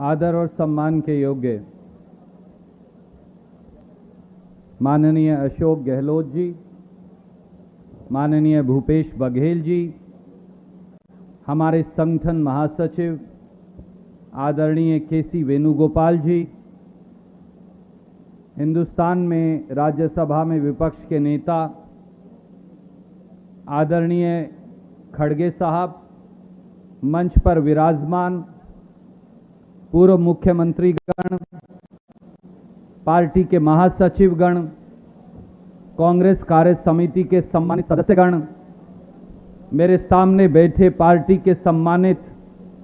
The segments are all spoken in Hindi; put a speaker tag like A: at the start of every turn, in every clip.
A: आदर और सम्मान के योग्य माननीय अशोक गहलोत जी, माननीय भूपेश बघेल जी, हमारे संगठन महासचिव आदरणीय केसी वेणुगोपाल जी, हिंदुस्तान में राज्यसभा में विपक्ष के नेता आदरणीय खड़गे साहब, मंच पर विराजमान पूर्व मुख्यमंत्री गण, पार्टी के महासचिवगण, कांग्रेस कार्य समिति के सम्मानित सदस्यगण, मेरे सामने बैठे पार्टी के सम्मानित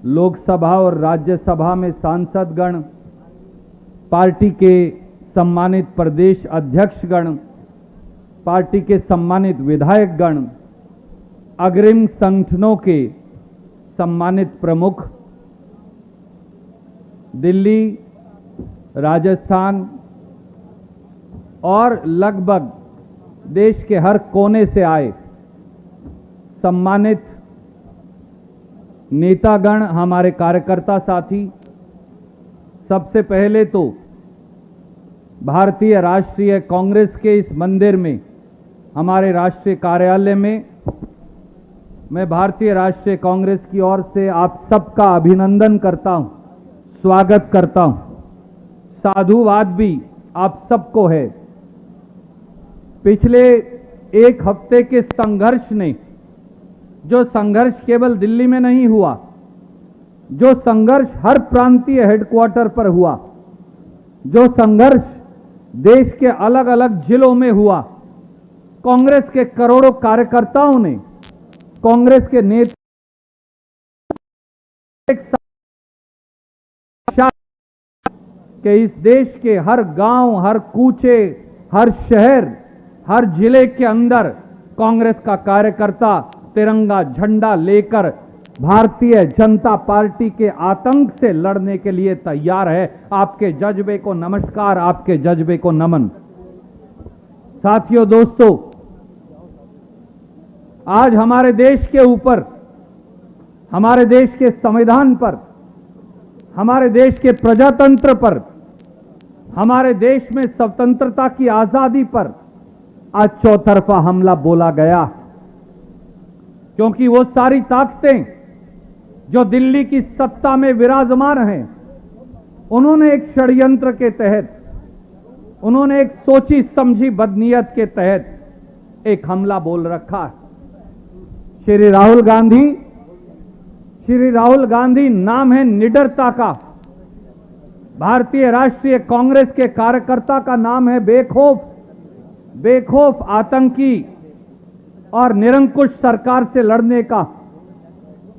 A: लोकसभा और राज्यसभा में सांसदगण, पार्टी के सम्मानित प्रदेश अध्यक्षगण, पार्टी के सम्मानित विधायकगण, अग्रिम संगठनों के सम्मानित प्रमुख, दिल्ली, राजस्थान और लगभग देश के हर कोने से आए सम्मानित नेतागण, हमारे कार्यकर्ता साथी, सबसे पहले तो भारतीय राष्ट्रीय कांग्रेस के इस मंदिर में, हमारे राष्ट्रीय कार्यालय में, मैं भारतीय राष्ट्रीय कांग्रेस की ओर से आप सबका अभिनंदन करता हूं, स्वागत करता हूं। साधुवाद भी आप सबको है। पिछले एक हफ्ते के संघर्ष ने, जो संघर्ष केवल दिल्ली में नहीं हुआ, जो संघर्ष हर प्रांतीय हेडक्वार्टर पर हुआ, जो संघर्ष देश के अलग अलग जिलों में हुआ, कांग्रेस के करोड़ों कार्यकर्ताओं ने, कांग्रेस के नेता के इस देश के हर गांव, हर कूचे, हर शहर, हर जिले के अंदर कांग्रेस का कार्यकर्ता तिरंगा झंडा लेकर भारतीय जनता पार्टी के आतंक से लड़ने के लिए तैयार है। आपके जज्बे को नमस्कार, आपके जज्बे को नमन। साथियों, दोस्तों, आज हमारे देश के ऊपर, हमारे देश के संविधान पर, हमारे देश के प्रजातंत्र पर, हमारे देश में स्वतंत्रता की आजादी पर आज चौतरफा हमला बोला गया, क्योंकि वो सारी ताकतें जो दिल्ली की सत्ता में विराजमान हैं, उन्होंने एक षड्यंत्र के तहत, उन्होंने एक सोची समझी बदनीयत के तहत एक हमला बोल रखा है। श्री राहुल गांधी नाम है निडरता का। भारतीय राष्ट्रीय कांग्रेस के कार्यकर्ता का नाम है बेखौफ आतंकी और निरंकुश सरकार से लड़ने का।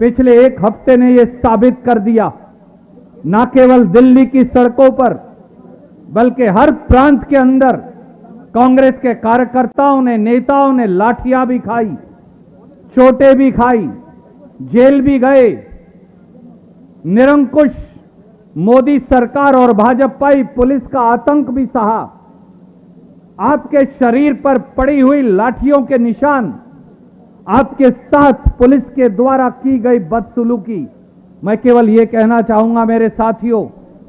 A: पिछले एक हफ्ते ने यह साबित कर दिया, न केवल दिल्ली की सड़कों पर, बल्कि हर प्रांत के अंदर कांग्रेस के कार्यकर्ताओं ने, नेताओं ने लाठियां भी खाई, चोटें भी खाई, जेल भी गए। निरंकुश मोदी सरकार और भाजपाई पुलिस का आतंक भी सहा। आपके शरीर पर पड़ी हुई लाठियों के निशान, आपके साथ पुलिस के द्वारा की गई बदसलूकी। मैं केवल यह कहना चाहूंगा मेरे साथियों,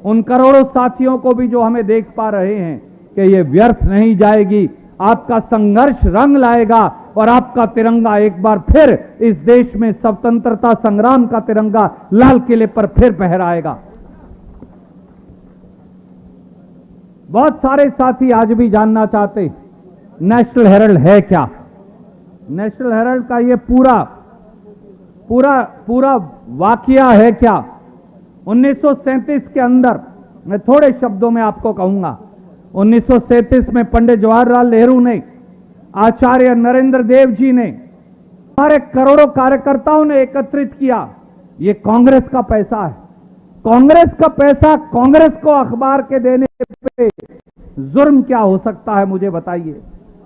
A: उन करोड़ों साथियों को भी जो हमें देख पा रहे हैं, कि यह व्यर्थ नहीं जाएगी। आपका संघर्ष रंग लाएगा और आपका तिरंगा एक बार फिर इस देश में स्वतंत्रता संग्राम का तिरंगा लाल किले पर फिर फहराएगा। बहुत सारे साथी आज भी जानना चाहते, नेशनल हेराल्ड है क्या? नेशनल हेराल्ड का ये पूरा वाकया है क्या? 1937 के अंदर, मैं थोड़े शब्दों में आपको कहूंगा, 1937 में पंडित जवाहरलाल नेहरू ने, आचार्य नरेंद्र देव जी ने, हमारे करोड़ों कार्यकर्ताओं ने एकत्रित किया। ये कांग्रेस का पैसा है। कांग्रेस का पैसा कांग्रेस को अखबार के देने पे जुर्म क्या हो सकता है, मुझे बताइए।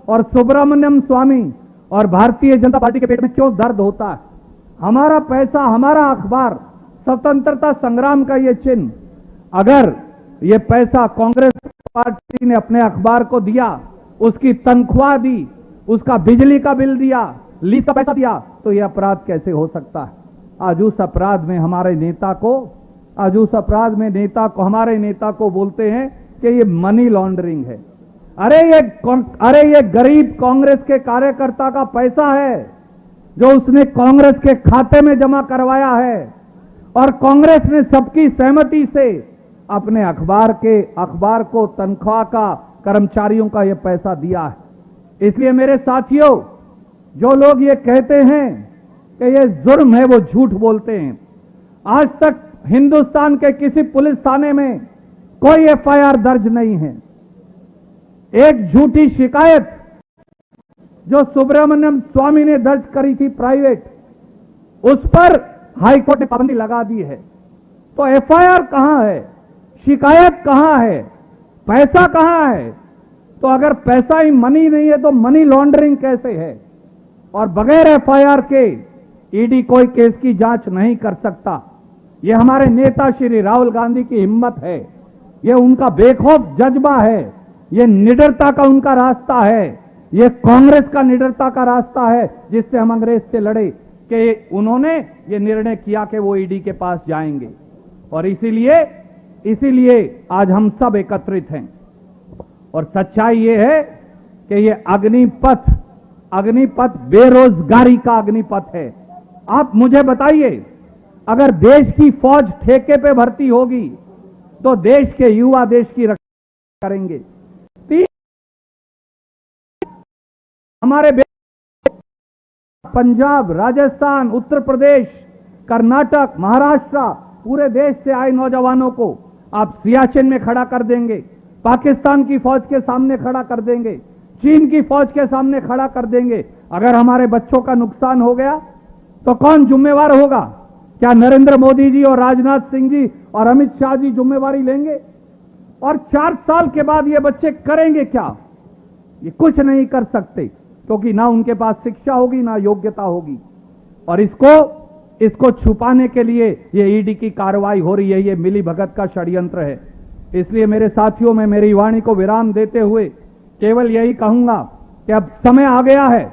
A: और सुब्रमण्यम स्वामी और भारतीय जनता पार्टी के पेट में क्यों दर्द होता है? हमारा पैसा, हमारा अखबार, स्वतंत्रता संग्राम का ये चिन्ह, अगर ये पैसा कांग्रेस पार्टी ने अपने अखबार को दिया, उसकी तनख्वाह दी, उसका बिजली का बिल दिया, लीज का पैसा दिया, तो यह अपराध कैसे हो सकता है? आज उस अपराध में हमारे नेता को आज उस अपराध में नेता को, हमारे नेता को बोलते हैं कि ये मनी लॉन्ड्रिंग है। अरे ये गरीब कांग्रेस के कार्यकर्ता का पैसा है जो उसने कांग्रेस के खाते में जमा करवाया है और कांग्रेस ने सबकी सहमति से अपने अखबार को तनख्वाह का, कर्मचारियों का यह पैसा दिया है। इसलिए मेरे साथियों, जो लोग ये कहते हैं कि ये जुर्म है, वो झूठ बोलते हैं। आज तक हिंदुस्तान के किसी पुलिस थाने में कोई एफआईआर दर्ज नहीं है। एक झूठी शिकायत जो सुब्रमण्यम स्वामी ने दर्ज करी थी प्राइवेट, उस पर हाईकोर्ट ने पाबंदी लगा दी है। तो एफआईआर कहां है, शिकायत कहां है, पैसा कहां है? तो अगर पैसा ही मनी नहीं है तो मनी लॉन्ड्रिंग कैसे है? और बगैर एफआईआर के ईडी कोई केस की जांच नहीं कर सकता। यह हमारे नेता श्री राहुल गांधी की हिम्मत है, यह उनका बेखौफ जज्बा है, यह निडरता का उनका रास्ता है, यह कांग्रेस का निडरता का रास्ता है जिससे हम अंग्रेज से लड़े, कि उन्होंने यह निर्णय किया कि वो ईडी के पास जाएंगे। और इसीलिए आज हम सब एकत्रित हैं। और सच्चाई यह है कि यह अग्निपथ बेरोजगारी का अग्निपथ है। आप मुझे बताइए, अगर देश की फौज ठेके पे भर्ती होगी तो देश के युवा देश की रक्षा करेंगे। हमारे पंजाब, राजस्थान, उत्तर प्रदेश, कर्नाटक, महाराष्ट्र, पूरे देश से आए नौजवानों को आप सियाचिन में खड़ा कर देंगे, पाकिस्तान की फौज के सामने खड़ा कर देंगे, चीन की फौज के सामने खड़ा कर देंगे। अगर हमारे बच्चों का नुकसान हो गया तो कौन जिम्मेवार होगा? क्या नरेंद्र मोदी जी और राजनाथ सिंह जी और अमित शाह जी जिम्मेवारी लेंगे? और 4 साल के बाद ये बच्चे करेंगे क्या? ये कुछ नहीं कर सकते, क्योंकि ना उनके पास शिक्षा होगी, ना योग्यता होगी। और इसको छुपाने के लिए ये ईडी की कार्रवाई हो रही है, ये मिली भगत का षड्यंत्र है। इसलिए मेरे साथियों, में मेरी वाणी को विराम देते हुए केवल यही कहूंगा कि अब समय आ गया है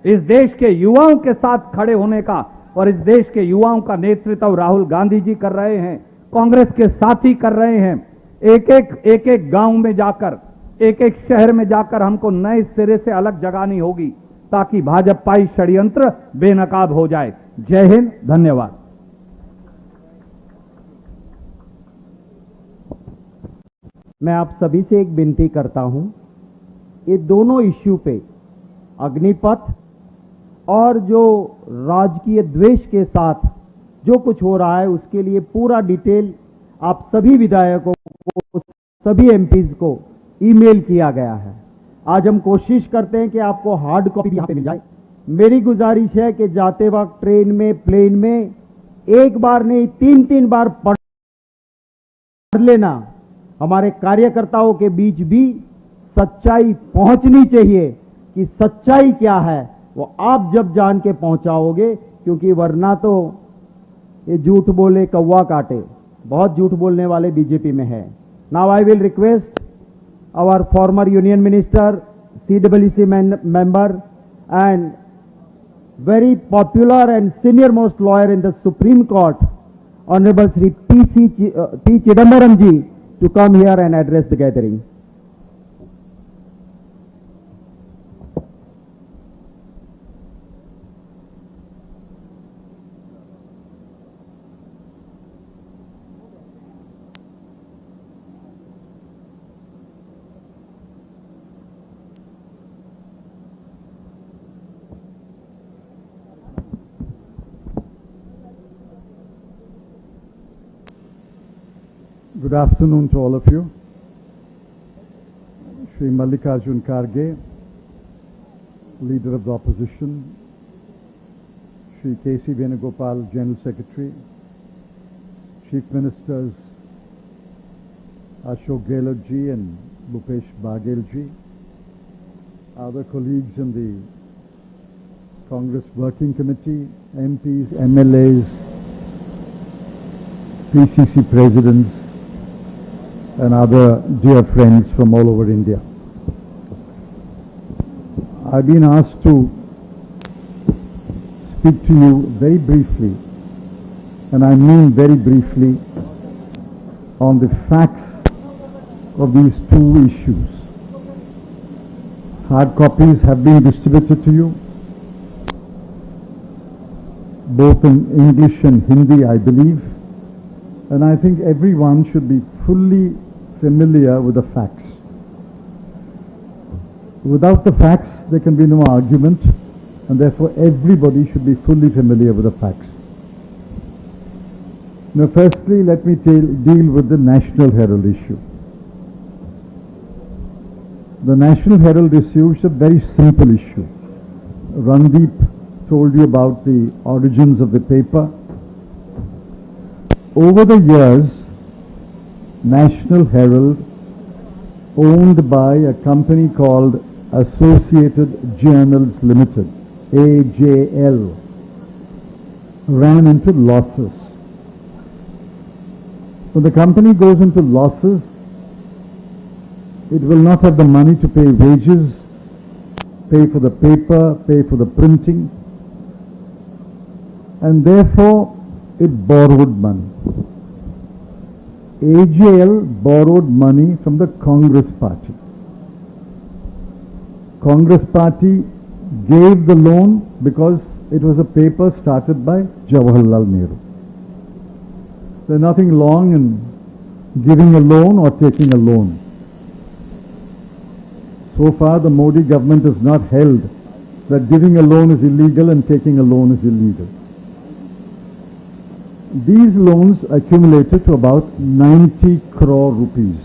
A: इस देश के युवाओं के साथ खड़े होने का, और इस देश के युवाओं का नेतृत्व राहुल गांधी जी कर रहे हैं, कांग्रेस के साथी कर रहे हैं। एक एक गांव में जाकर, एक एक शहर में जाकर हमको नए सिरे से अलग जगानी होगी, ताकि भाजपाई षड्यंत्र बेनकाब हो जाए। जय हिंद, धन्यवाद।
B: मैं आप सभी से एक विनती करता हूं, ये दोनों इश्यू पे, अग्निपथ और जो राजकीय द्वेष के साथ जो कुछ हो रहा है, उसके लिए पूरा डिटेल आप सभी विधायकों को, सभी एमपीज को ईमेल किया गया है। आज हम कोशिश करते हैं कि आपको हार्ड कॉपी यहां पे मिल जाए। मेरी गुजारिश है कि जाते वक्त ट्रेन में, प्लेन में एक बार नहीं 3-3 बार पढ़ लेना। हमारे कार्यकर्ताओं के बीच भी सच्चाई पहुंचनी चाहिए कि सच्चाई क्या है, वो आप जब जान के पहुंचाओगे, क्योंकि वरना तो ये झूठ बोले कौवा काटे, बहुत झूठ बोलने वाले बीजेपी में है। Now I will request our former union minister, CWC member and very popular and senior most lawyer in the Supreme Court, Honorable Sri P. Chidambaram ji, to come here and address the gathering.
C: Good afternoon to all of you. Shri Mallikarjun Kharge, Leader of the Opposition, Shri K.C. Venugopal, General Secretary, Chief Ministers Ashok Gehlot ji and Bhupesh Baghel ji, other colleagues in the Congress Working Committee, MPs, MLAs, PCC Presidents, and other dear friends from all over India. I've been asked to speak to you very briefly, and I mean very briefly, on the facts of these two issues. Hard copies have been distributed to you, both in English and Hindi, I believe, and I think everyone should be fully familiar with the facts. Without the facts, there can be no argument, and therefore everybody should be fully familiar with the facts. Now, firstly, let me deal with the National Herald issue. The National Herald issue is a very simple issue. Randeep told you about the origins of the paper. Over the years, National Herald, owned by a company called Associated Journals Limited, AJL, ran into losses. When the company goes into losses, it will not have the money to pay wages, pay for the paper, pay for the printing, and therefore it borrowed money. AJL borrowed money from the Congress Party. Congress Party gave the loan because it was a paper started by Jawaharlal Nehru. There's nothing wrong in giving a loan or taking a loan. So far, the Modi government has not held that giving a loan is illegal and taking a loan is illegal. These loans accumulated to about 90 crore rupees.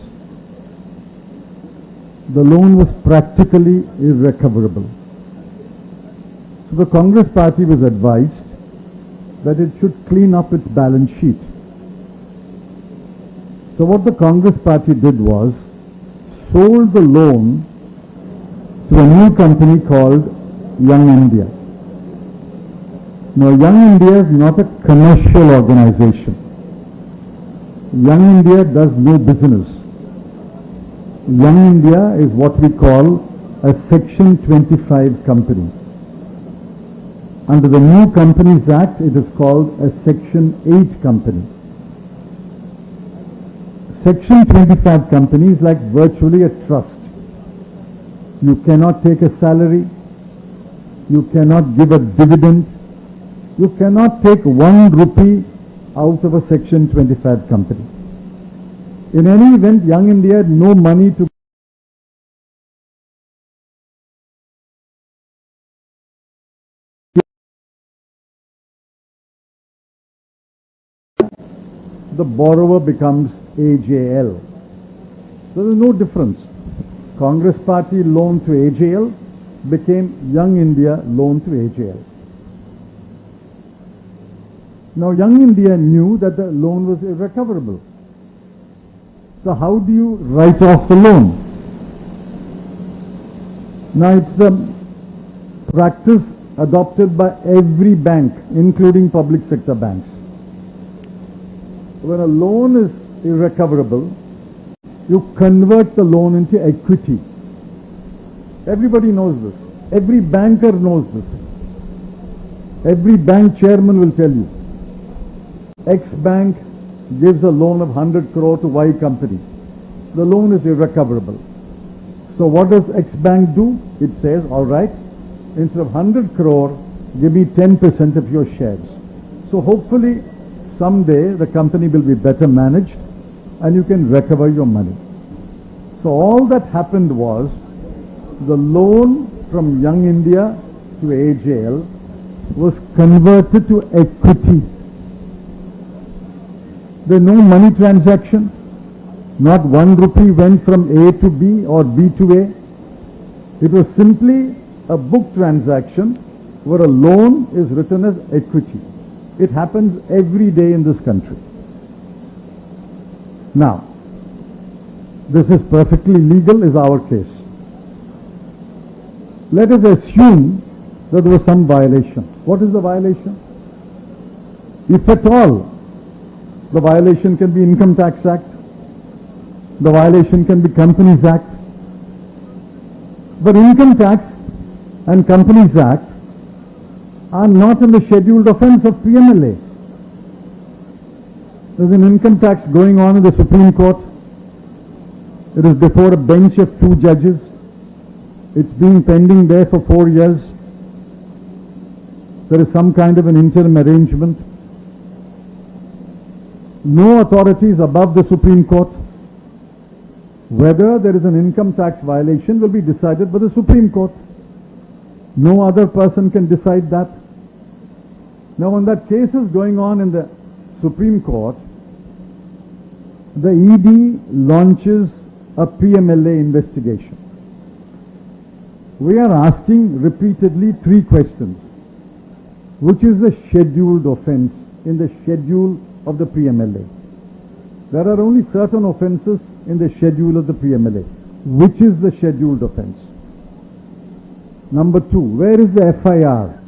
C: The loan was practically irrecoverable. So the Congress Party was advised that it should clean up its balance sheet. So what the Congress Party did was sold the loan to a new company called Young India. Now, Young India is not a commercial organization. Young India does no business. Young India is what we call a Section 25 company. Under the new Companies Act, it is called a Section 8 company. Section 25 company is like virtually a trust. You cannot take a salary. You cannot give a dividend. You cannot take 1 rupee out of a Section 25 company. In any event, Young India had no money to the borrower becomes AJL. So there is no difference. Congress Party loan to AJL became Young India loan to AJL. Now, Young India knew that the loan was irrecoverable. So how do you write off the loan? Now, it's the practice adopted by every bank, including public sector banks. When a loan is irrecoverable, you convert the loan into equity. Everybody knows this. Every banker knows this. Every bank chairman will tell you. X bank gives a loan of 100 crore to Y company. The loan is irrecoverable. So what does X bank do? It says, all right, instead of 100 crore, give me 10% of your shares. So hopefully someday the company will be better managed and you can recover your money. So all that happened was the loan from Young India to AJL was converted to equity. There is no money transaction. Not 1 rupee went from A to B or B to A. It was simply a book transaction where a loan is written as equity. It happens every day in this country. Now, this is perfectly legal is our case. Let us assume that there was some violation. What is the violation? If at all, the violation can be Income Tax Act. The violation can be Companies Act. But Income Tax and Companies Act are not in the scheduled offence of PMLA. There's an income tax going on in the Supreme Court. It is before a bench of 2 judges. It's been pending there for 4 years. There is some kind of an interim arrangement. No authorities above the Supreme Court. Whether there is an income tax violation will be decided by the Supreme Court. No other person can decide that. Now, when that case is going on in the Supreme Court, the ED launches a PMLA investigation. We are asking repeatedly 3 questions. Which is the scheduled offence in the schedule of the PMLA? There are only certain offences in the schedule of the PMLA. Which is the scheduled offence? Number 2, where is the FIR?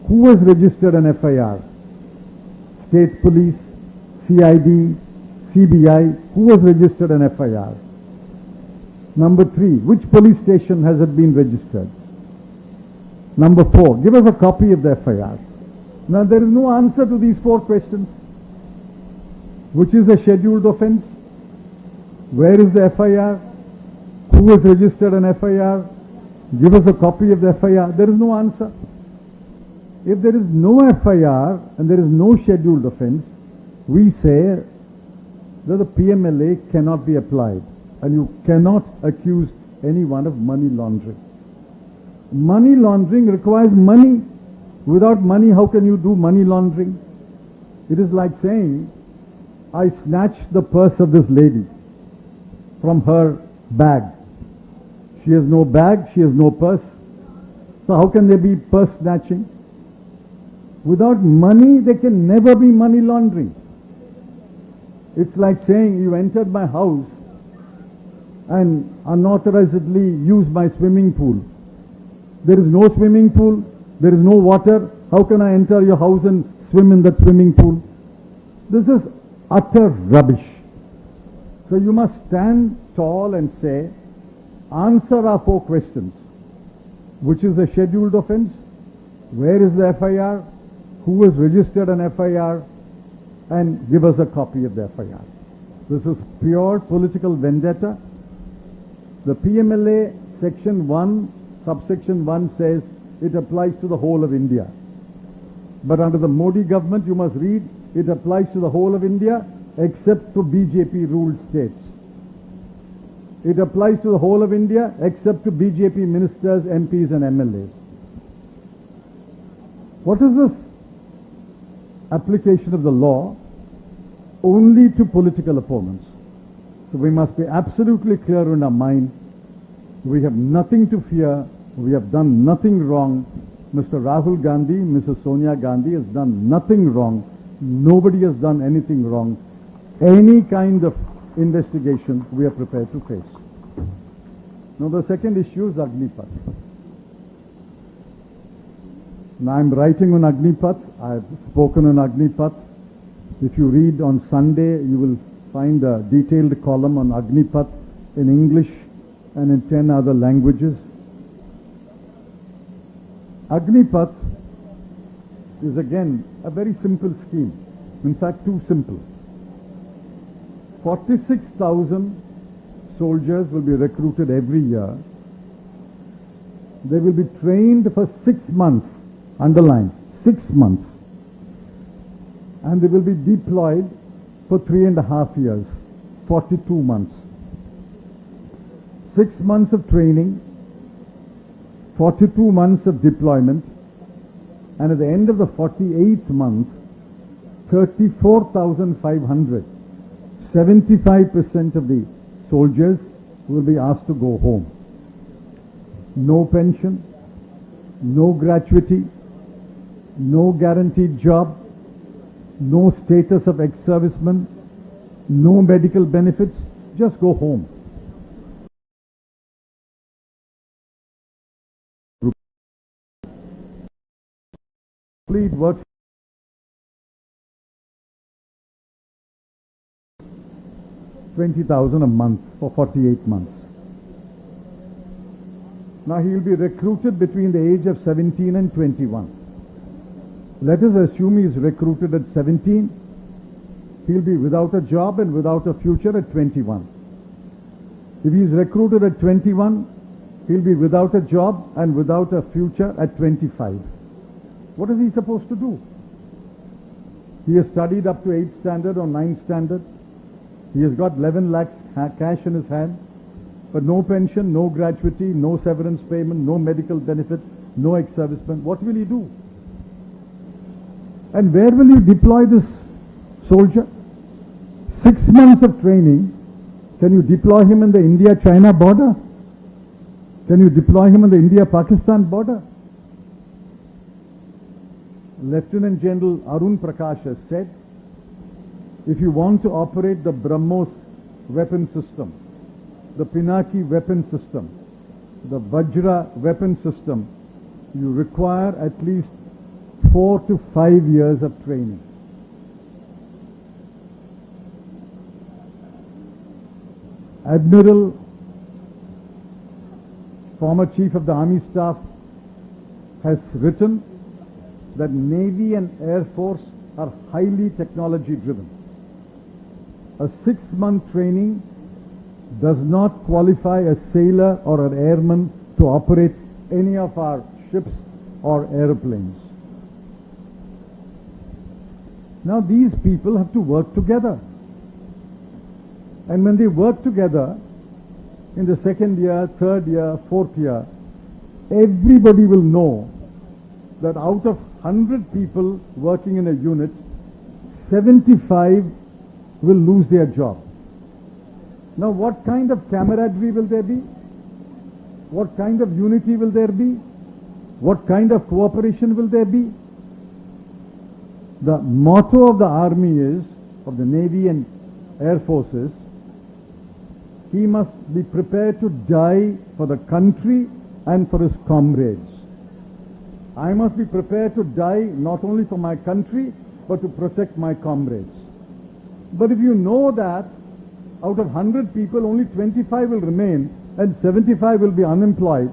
C: Who has registered an FIR? State Police, CID, CBI, who has registered an FIR? Number 3, which police station has it been registered? Number 4, give us a copy of the FIR. Now, there is no answer to these 4 questions. Which is the scheduled offence? Where is the FIR? Who has registered an FIR? Give us a copy of the FIR. There is no answer. If there is no FIR and there is no scheduled offence, we say that the PMLA cannot be applied and you cannot accuse anyone of money laundering. Money laundering requires money. Without money, how can you do money laundering? It is like saying, I snatched the purse of this lady from her bag. She has no bag, she has no purse. So how can there be purse snatching? Without money, there can never be money laundering. It's like saying you entered my house and unauthorizedly used my swimming pool. There is no swimming pool, there is no water. How can I enter your house and swim in that swimming pool? This is utter rubbish. So you must stand tall and say, answer our 4 questions. Which is the scheduled offence? Where is the FIR? Who has registered an FIR? And give us a copy of the FIR. This is pure political vendetta. The PMLA section 1, subsection 1 says it applies to the whole of India. But under the Modi government, you must read, it applies to the whole of India except to BJP ruled states. It applies to the whole of India except to BJP ministers, MPs and MLAs. What is this application of the law? Only to political opponents. So we must be absolutely clear in our mind. We have nothing to fear. We have done nothing wrong. Mr. Rahul Gandhi, Mrs. Sonia Gandhi has done nothing wrong. Nobody has done anything wrong. Any kind of investigation we are prepared to face. Now the second issue is Agnipath. Now I'm writing on Agnipath. I have spoken on Agnipath. If you read on Sunday, you will find a detailed column on Agnipath in English and in 10 other languages. Agnipath is again a very simple scheme. In fact, too simple. 46,000 soldiers will be recruited every year. They will be trained for 6 months, underline, 6 months. And they will be deployed for 3.5 years, 42 months. 6 months of training, 42 months of deployment, and at the end of the 48th month, 34,500, 75% of the soldiers will be asked to go home. No pension, no gratuity, no guaranteed job, no status of ex-serviceman, no medical benefits, just go home. It works 20,000 a month for 48 months. Now he will be recruited between the age of 17 and 21. Let us assume he is recruited at 17. he'll be without a job and without a future at 21. If he's recruited at 21, he'll be without a job and without a future at 25. What is he supposed to do? He has studied up to 8th standard or 9th standard. He has got 11 lakhs cash in his hand, but no pension, no gratuity, no severance payment, no medical benefit, no ex-serviceman. What will he do? And where will you deploy this soldier? 6 months of training. Can you deploy him in the India-China border? Can you deploy him in the India-Pakistan border? Lieutenant General Arun Prakash has said, if you want to operate the BrahMos weapon system, the Pinaki weapon system, the Vajra weapon system, you require at least 4 to 5 years of training. Admiral, former Chief of the Army Staff, has written that Navy and Air Force are highly technology driven. A 6-month training does not qualify a sailor or an airman to operate any of our ships or airplanes. Now these people have to work together. And when they work together in the 2nd year, 3rd year, 4th year, everybody will know that out of 100 people working in a unit, 75 will lose their job. Now what kind of camaraderie will there be? What kind of unity will there be? What kind of cooperation will there be? The motto of the army is, of the Navy and Air Forces, he must be prepared to die for the country and for his comrades. I must be prepared to die not only for my country, but to protect my comrades. But if you know that out of 100 people, only 25 will remain and 75 will be unemployed,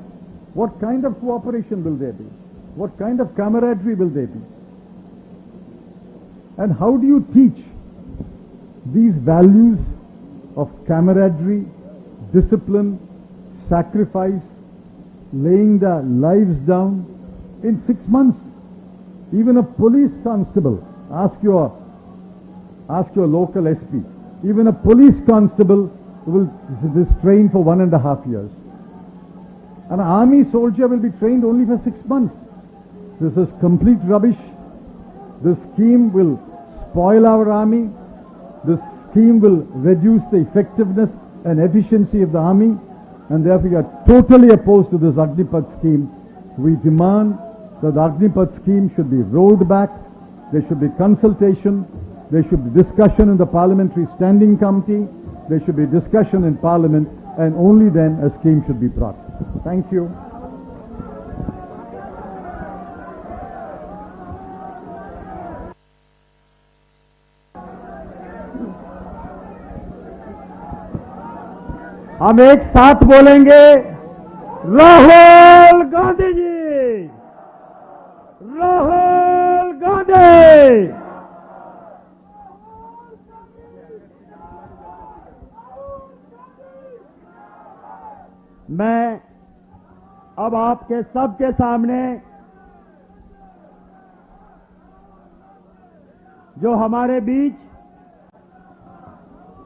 C: what kind of cooperation will there be? What kind of camaraderie will there be? And how do you teach these values of camaraderie, discipline, sacrifice, laying their lives down in 6 months? Even a police constable, ask your local SP, even a police constable will be trained for 1.5 years. An army soldier will be trained only for 6 months. This is complete rubbish. This scheme will spoil our army. This scheme will reduce the effectiveness and efficiency of the army, and therefore we are totally opposed to this Agnipath scheme. We demand that the Agnipath scheme should be rolled back. There should be consultation. There should be discussion in the Parliamentary Standing Committee. There should be discussion in Parliament, and only then a scheme should be brought. Thank you.
A: हम एक साथ बोलेंगे, राहुल गांधी जी, राहुल गांधी। मैं अब आपके सबके सामने जो हमारे बीच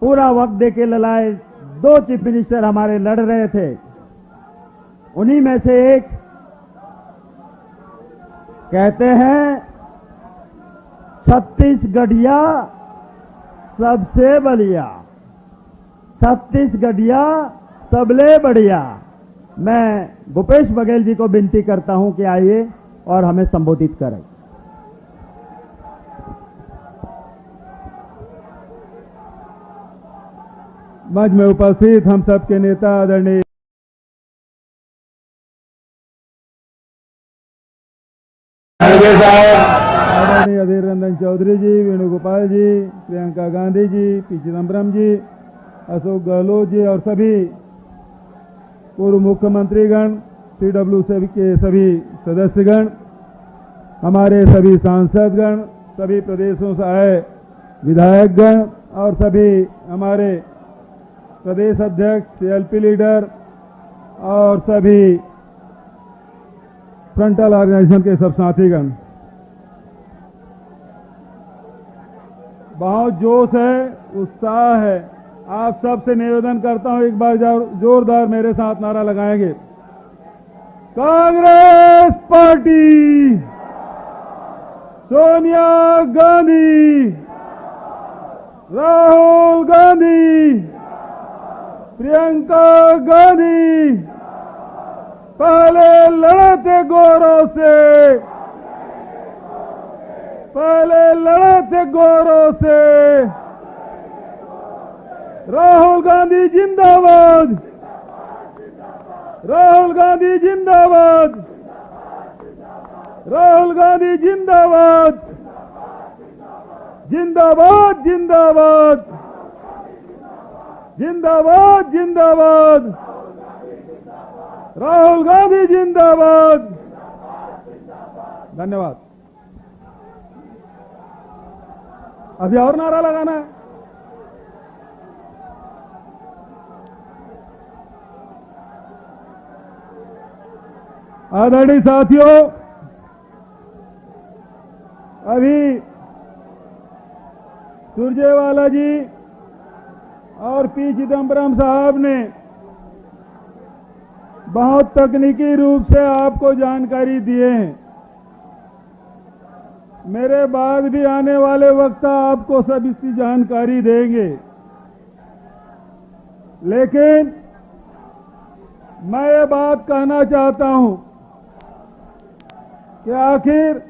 A: पूरा वक्त देके लड़ाए 2 चीफ मिनिस्टर हमारे लड़ रहे थे, उन्हीं में से एक कहते हैं छत्तीसगढ़िया सबसे बलिया, छत्तीसगढ़िया सबले बढ़िया। मैं भूपेश बघेल जी को विनती करता हूं कि आइए और हमें संबोधित करें। मंच में उपस्थित हम सबके नेता आदरणीय आदरणीय अधीर रंजन चौधरी जी, वेणुगोपाल जी, प्रियंका गांधी जी, पी चिदम्बरम जी, अशोक गहलोत जी और सभी पूर्व मुख्यमंत्रीगण, CWC के सभी सदस्यगण, हमारे सभी सांसदगण, सभी प्रदेशों से आए
C: विधायकगण और सभी हमारे प्रदेश अध्यक्ष, एलपी लीडर और सभी फ्रंटल ऑर्गेनाइजेशन के सब साथीगण, बहुत जोश है, उत्साह है। आप सबसे निवेदन करता हूं, एक बार जोरदार मेरे साथ नारा लगाएंगे। कांग्रेस पार्टी, सोनिया गांधी, राहुल गांधी, प्रियंका गांधी, पहले लड़े थे गोरों से, पहले लड़े थे गोरों से। राहुल गांधी जिंदाबाद, राहुल गांधी जिंदाबाद, राहुल गांधी जिंदाबाद, जिंदाबाद जिंदाबाद, जिंदाबाद जिंदाबाद, राहुल गांधी जिंदाबाद। धन्यवाद। अभी और नारा लगाना है। आदरणीय साथियों, अभी सुरजेवाला जी और पी चिदम्बरम साहब ने बहुत तकनीकी रूप से आपको जानकारी दिए हैं। मेरे बाद भी आने वाले वक्ता आपको सब इसकी जानकारी देंगे, लेकिन मैं ये बात कहना चाहता हूं कि आखिर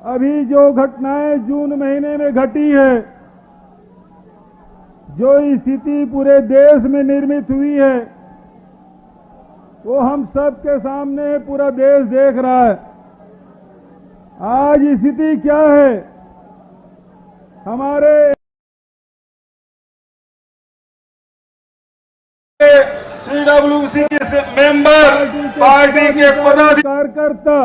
C: अभी जो घटनाएं जून महीने में घटी है, जो स्थिति पूरे देश में निर्मित हुई है, वो हम सब के सामने पूरा देश देख रहा है। आज स्थिति क्या है? हमारे CWC के मेंबर, पार्टी के पदाधिकारी, कार्यकर्ता,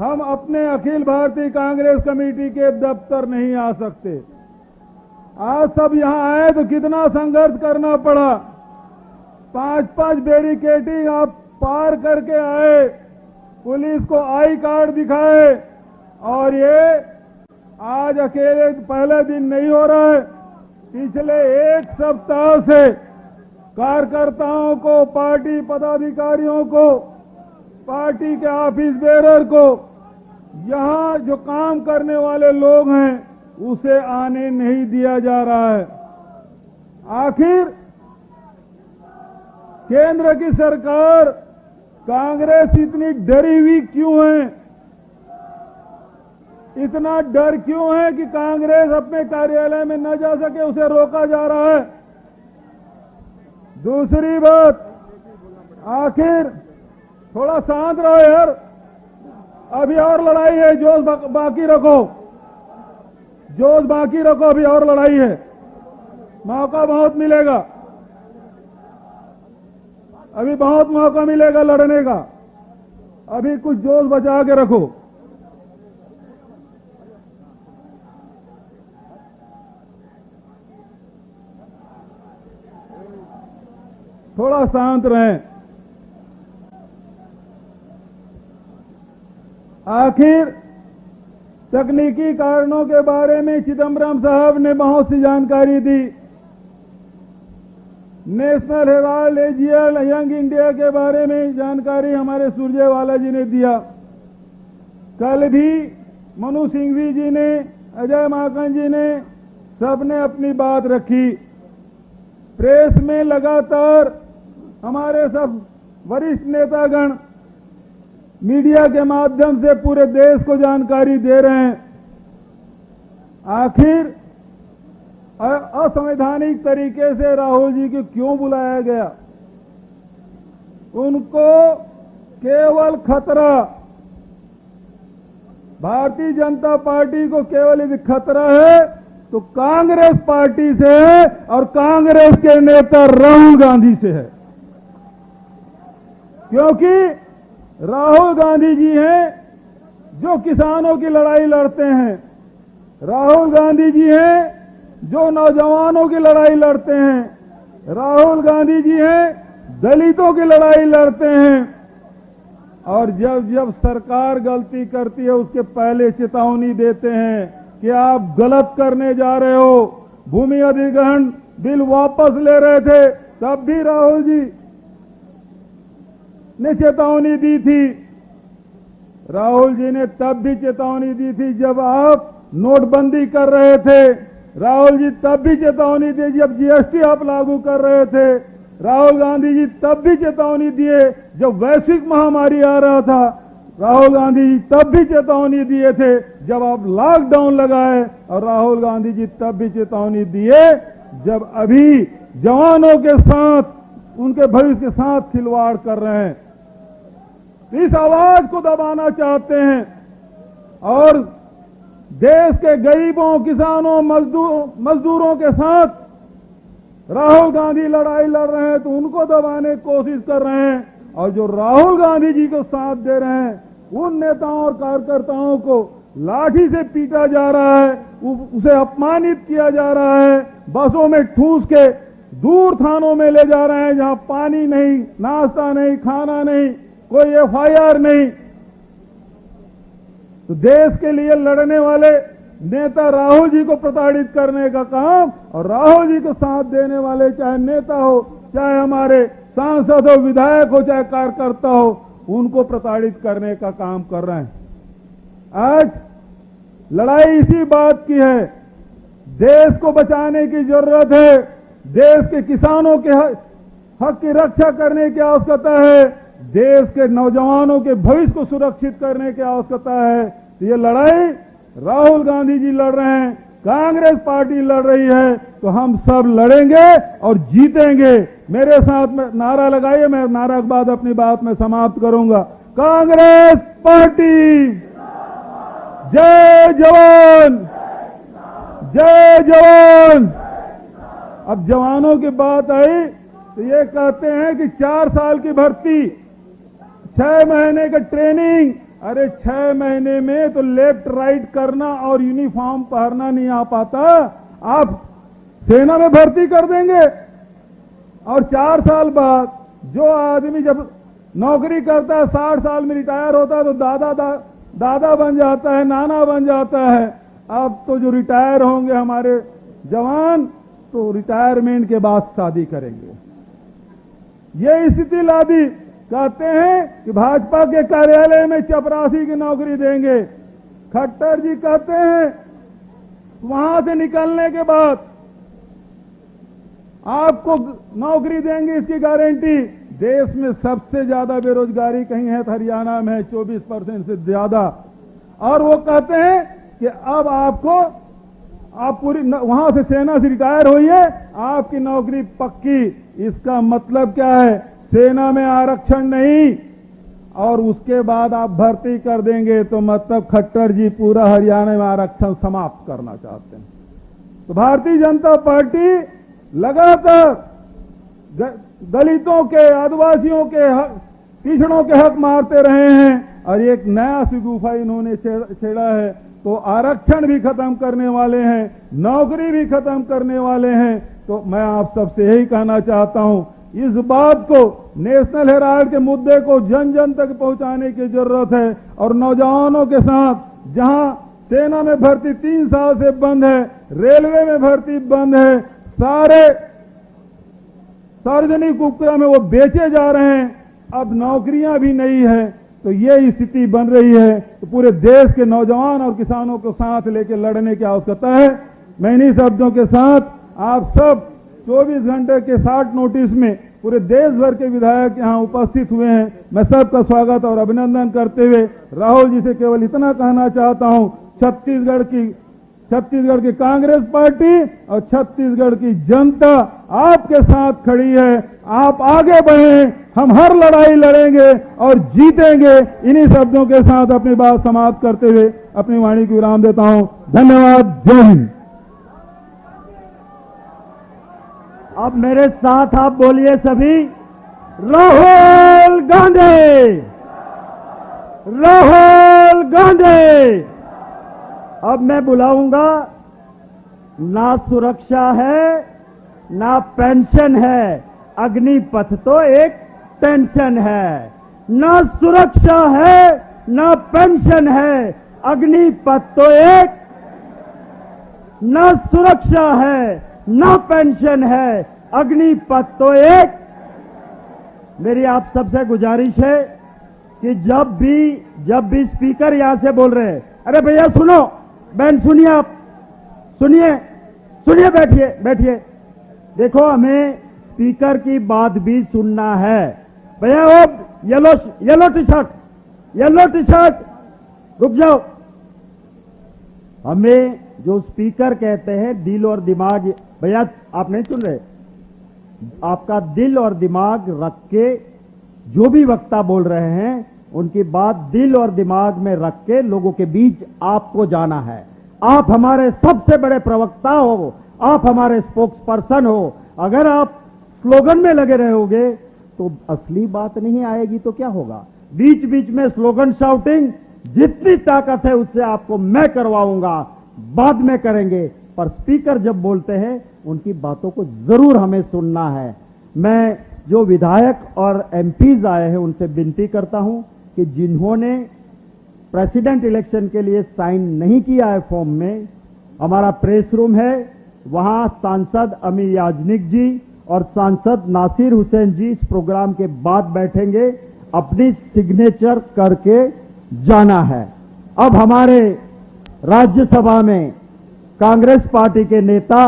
C: हम अपने अखिल भारतीय कांग्रेस कमेटी के दफ्तर नहीं आ सकते। आज सब यहां आए तो कितना संघर्ष करना पड़ा। 5-5 बैरिकेडिंग आप पार करके आए, पुलिस को आई कार्ड दिखाए, और ये आज अकेले पहले दिन नहीं हो रहा है। पिछले एक सप्ताह से कार्यकर्ताओं को, पार्टी पदाधिकारियों को, पार्टी के ऑफिस बेरर को, यहां जो काम करने वाले लोग हैं उसे आने नहीं दिया जा रहा है। आखिर केंद्र की सरकार, कांग्रेस इतनी डरी हुई क्यों है? इतना डर क्यों है कि कांग्रेस अपने कार्यालय में न जा सके, उसे रोका जा रहा है? दूसरी बात, आखिर थोड़ा शांत रहो यार, अभी और लड़ाई है, जोश बाकी रखो, जोश बाकी रखो, अभी और लड़ाई है, मौका बहुत मिलेगा, अभी बहुत मौका मिलेगा लड़ने का, अभी कुछ जोश बचा के रखो। थोड़ा शांत रहें। आखिर तकनीकी कारणों के बारे में चिदम्बरम साहब ने बहुत सी जानकारी दी। National Herald AJL Young India के बारे में जानकारी हमारे सुरजेवाला जी ने दिया। कल भी मनु सिंघवी जी ने, अजय माकन जी ने, सबने अपनी बात रखी। प्रेस में लगातार हमारे सब वरिष्ठ नेतागण मीडिया के माध्यम से पूरे देश को जानकारी दे रहे हैं। आखिर असंवैधानिक तरीके से राहुल जी को क्यों बुलाया गया? उनको केवल खतरा, भारतीय जनता पार्टी को केवल यदि खतरा है तो कांग्रेस पार्टी से है, और कांग्रेस के नेता राहुल गांधी से है। क्योंकि राहुल गांधी जी हैं जो किसानों की लड़ाई लड़ते हैं, राहुल गांधी जी हैं जो नौजवानों की लड़ाई लड़ते हैं, राहुल गांधी जी हैं दलितों की लड़ाई लड़ते हैं। और जब जब सरकार गलती करती है उसके पहले चेतावनी देते हैं कि आप गलत करने जा रहे हो। भूमि अधिग्रहण बिल वापस ले रहे थे, तब भी राहुल जी ने चेतावनी दी थी। राहुल जी ने तब भी चेतावनी दी थी जब आप नोटबंदी कर रहे थे। राहुल जी तब भी चेतावनी दी जब जीएसटी आप लागू कर रहे थे। राहुल गांधी जी तब भी चेतावनी दिए जब वैश्विक महामारी आ रहा था। राहुल गांधी जी तब भी चेतावनी दिए थे जब आप लॉकडाउन लगाए। और राहुल गांधी जी तब भी चेतावनी दिए जब अभी जवानों के साथ, उनके भविष्य के साथ खिलवाड़ कर रहे हैं। इस आवाज को दबाना चाहते हैं और देश के गरीबों, किसानों, मजदूरों के साथ राहुल गांधी लड़ाई लड़ रहे हैं तो उनको दबाने की कोशिश कर रहे हैं। और जो राहुल गांधी जी को साथ दे रहे हैं उन नेताओं और कार्यकर्ताओं को लाठी से पीटा जा रहा है, उसे अपमानित किया जा रहा है, बसों में ठूस के दूर थानों में ले जा रहे हैं जहां पानी नहीं, नाश्ता नहीं, खाना नहीं, कोई एफआईआर नहीं। तो देश के लिए लड़ने वाले नेता राहुल जी को प्रताड़ित करने का काम, और राहुल जी को साथ देने वाले चाहे नेता हो, चाहे हमारे सांसद हो, विधायक हो, चाहे कार्यकर्ता हो, उनको प्रताड़ित करने का काम कर रहे हैं। आज लड़ाई इसी बात की है, देश को बचाने की जरूरत है, देश के किसानों के हक की रक्षा करने की आवश्यकता है, देश के नौजवानों के भविष्य को सुरक्षित करने की आवश्यकता है। तो ये लड़ाई राहुल गांधी जी लड़ रहे हैं, कांग्रेस पार्टी लड़ रही है, तो हम सब लड़ेंगे और जीतेंगे। मेरे साथ में नारा लगाइए, मैं नारा के बाद अपनी बात में समाप्त करूंगा। कांग्रेस पार्टी जय जवान, जय जवान। अब जवानों की बात आई तो ये कहते हैं कि 4 साल की भर्ती, 6 महीने का ट्रेनिंग। अरे 6 महीने में तो लेफ्ट राइट करना और यूनिफॉर्म पहनना नहीं आ पाता, आप सेना में भर्ती कर देंगे। और 4 साल बाद जो आदमी जब नौकरी करता है, 60 साल में रिटायर होता है तो दादा बन जाता है, नाना बन जाता है। अब तो जो रिटायर होंगे हमारे जवान, तो रिटायरमेंट के बाद शादी करेंगे। ये स्थिति ला दी। कहते हैं कि भाजपा के कार्यालय में चपरासी की नौकरी देंगे। खट्टर जी कहते हैं वहां से निकलने के बाद आपको नौकरी देंगे, इसकी गारंटी। देश में सबसे ज्यादा बेरोजगारी कहीं है तो हरियाणा में है, 24% से ज्यादा। और वो कहते हैं कि अब आप पूरी वहां से सेना से रिटायर होइए, आपकी नौकरी पक्की। इसका मतलब क्या है? सेना में आरक्षण नहीं, और उसके बाद आप भर्ती कर देंगे तो मतलब खट्टर जी पूरा हरियाणा में आरक्षण समाप्त करना चाहते हैं। तो भारतीय जनता पार्टी लगातार दलितों के, आदिवासियों के हक, पिछड़ों के हक मारते रहे हैं, और एक नया सुगुफा इन्होंने छेड़ा है। तो आरक्षण भी खत्म करने वाले हैं, नौकरी भी खत्म करने वाले हैं। तो मैं आप सबसे यही कहना चाहता हूं, इस बात को, नेशनल हेराल्ड के मुद्दे को जन जन तक पहुंचाने की जरूरत है। और नौजवानों के साथ जहां सेना में भर्ती 3 साल से बंद है, रेलवे में भर्ती बंद है, सारे सार्वजनिक उपक्रम में वो बेचे जा रहे हैं, अब नौकरियां भी नहीं है। तो ये स्थिति बन रही है। तो पूरे देश के नौजवान और किसानों को साथ लेकर लड़ने की आवश्यकता है। मैं इन्हीं शब्दों के साथ आप सब 24 घंटे के 60 नोटिस में पूरे देश भर के विधायक यहां उपस्थित हुए हैं। मैं सबका स्वागत और अभिनंदन करते हुए राहुल जी से केवल इतना कहना चाहता हूं, छत्तीसगढ़ की कांग्रेस पार्टी और छत्तीसगढ़ की जनता आपके साथ खड़ी है। आप आगे बढ़ें, हम हर लड़ाई लड़ेंगे और जीतेंगे। इन्हीं शब्दों के साथ अपनी बात समाप्त करते हुए अपनी वाणी को विराम देता हूं। धन्यवाद। जय हिंद।
B: अब मेरे साथ आप बोलिए सभी, राहुल गांधी, राहुल गांधी। अब मैं बुलाऊंगा, ना सुरक्षा है ना पेंशन है, अग्निपथ तो एक टेंशन है। ना सुरक्षा है ना पेंशन है, अग्निपथ तो एक, ना सुरक्षा है ना पेंशन है, अग्निपथ तो एक। मेरी आप सबसे गुजारिश है कि जब भी स्पीकर यहां से बोल रहे हैं, अरे भैया सुनो, बहन सुनिए, आप सुनिए, बैठिए। देखो, हमें स्पीकर की बात भी सुनना है। भैया वो येलो टी शर्ट, रुक जाओ। हमें जो स्पीकर कहते हैं, दिल और दिमाग, भैया आप नहीं सुन रहे, आपका दिल और दिमाग रख के जो भी वक्ता बोल रहे हैं उनकी बात दिल और दिमाग में रख के लोगों के बीच आपको जाना है। आप हमारे सबसे बड़े प्रवक्ता हो, आप हमारे स्पोक्स पर्सन हो। अगर आप स्लोगन में लगे रहोगे तो असली बात नहीं आएगी तो क्या होगा? बीच बीच में स्लोगन शाउटिंग, जितनी ताकत है उससे आपको मैं करवाऊंगा, बाद में करेंगे, पर स्पीकर जब बोलते हैं उनकी बातों को जरूर हमें सुनना है। मैं जो विधायक और एमपीज आए हैं उनसे विनती करता हूं कि जिन्होंने प्रेसिडेंट इलेक्शन के लिए साइन नहीं किया है फॉर्म में, हमारा प्रेस रूम है, वहां सांसद अमी याजनिक जी और सांसद नासिर हुसैन जी इस प्रोग्राम के बाद बैठेंगे, अपनी सिग्नेचर करके जाना है। अब हमारे राज्यसभा में कांग्रेस पार्टी के नेता,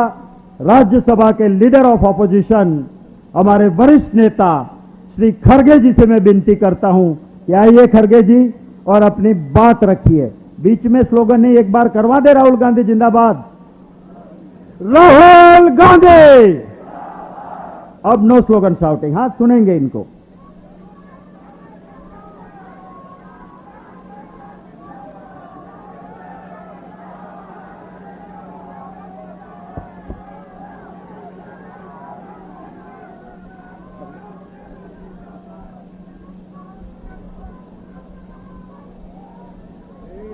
B: राज्यसभा के लीडर ऑफ ऑपोजिशन, हमारे वरिष्ठ नेता श्री खड़गे जी से मैं विनती करता हूं कि आइए खड़गे जी और अपनी बात रखिए। बीच में स्लोगन नहीं, एक बार करवा दे, राहुल गांधी जिंदाबाद, राहुल गांधी। अब नो स्लोगन शाउटिंग, हाँ सुनेंगे इनको।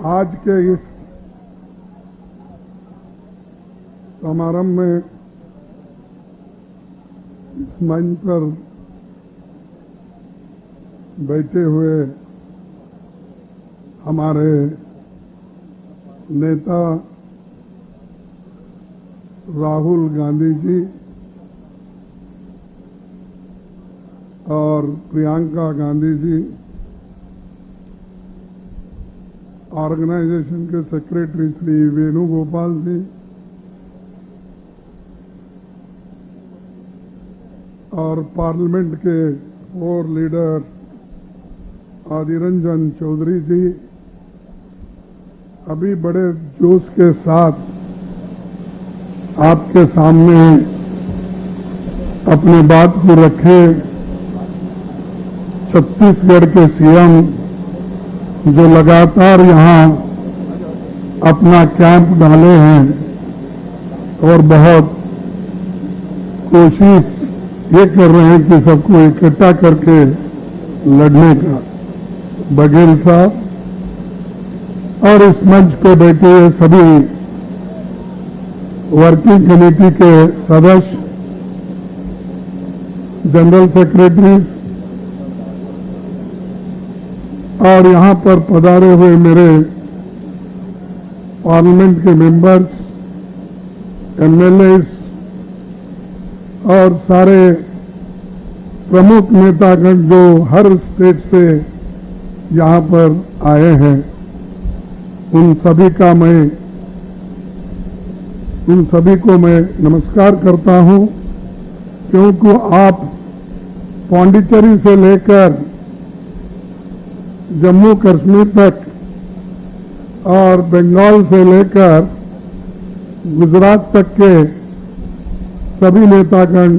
C: आज के इस समारंभ में इस मंच पर बैठे हुए हमारे नेता राहुल गांधी जी और प्रियंका गांधी जी, ऑर्गेनाइजेशन के सेक्रेटरी श्री वेणुगोपाल जी और पार्लियामेंट के 4 लीडर आदिर रंजन चौधरी जी अभी बड़े जोश के साथ आपके सामने अपनी बात को रखे। छत्तीसगढ़ के सीएम जो लगातार यहां अपना कैंप डाले हैं और बहुत कोशिश ये कर रहे हैं कि सबको इकट्ठा करके लड़ने का, बघेल साहब और इस मंच पे बैठे हुए सभी वर्किंग कमेटी के सदस्य, जनरल सेक्रेटरी और यहां पर पधारे हुए मेरे पार्लियामेंट के मेंबर्स, एमएलए और सारे प्रमुख नेतागण जो हर स्टेट से यहां पर आए हैं, उन सभी को मैं नमस्कार करता हूं, क्योंकि आप पौंडीचेरी से लेकर जम्मू कश्मीर तक और बंगाल से लेकर गुजरात तक के सभी नेतागण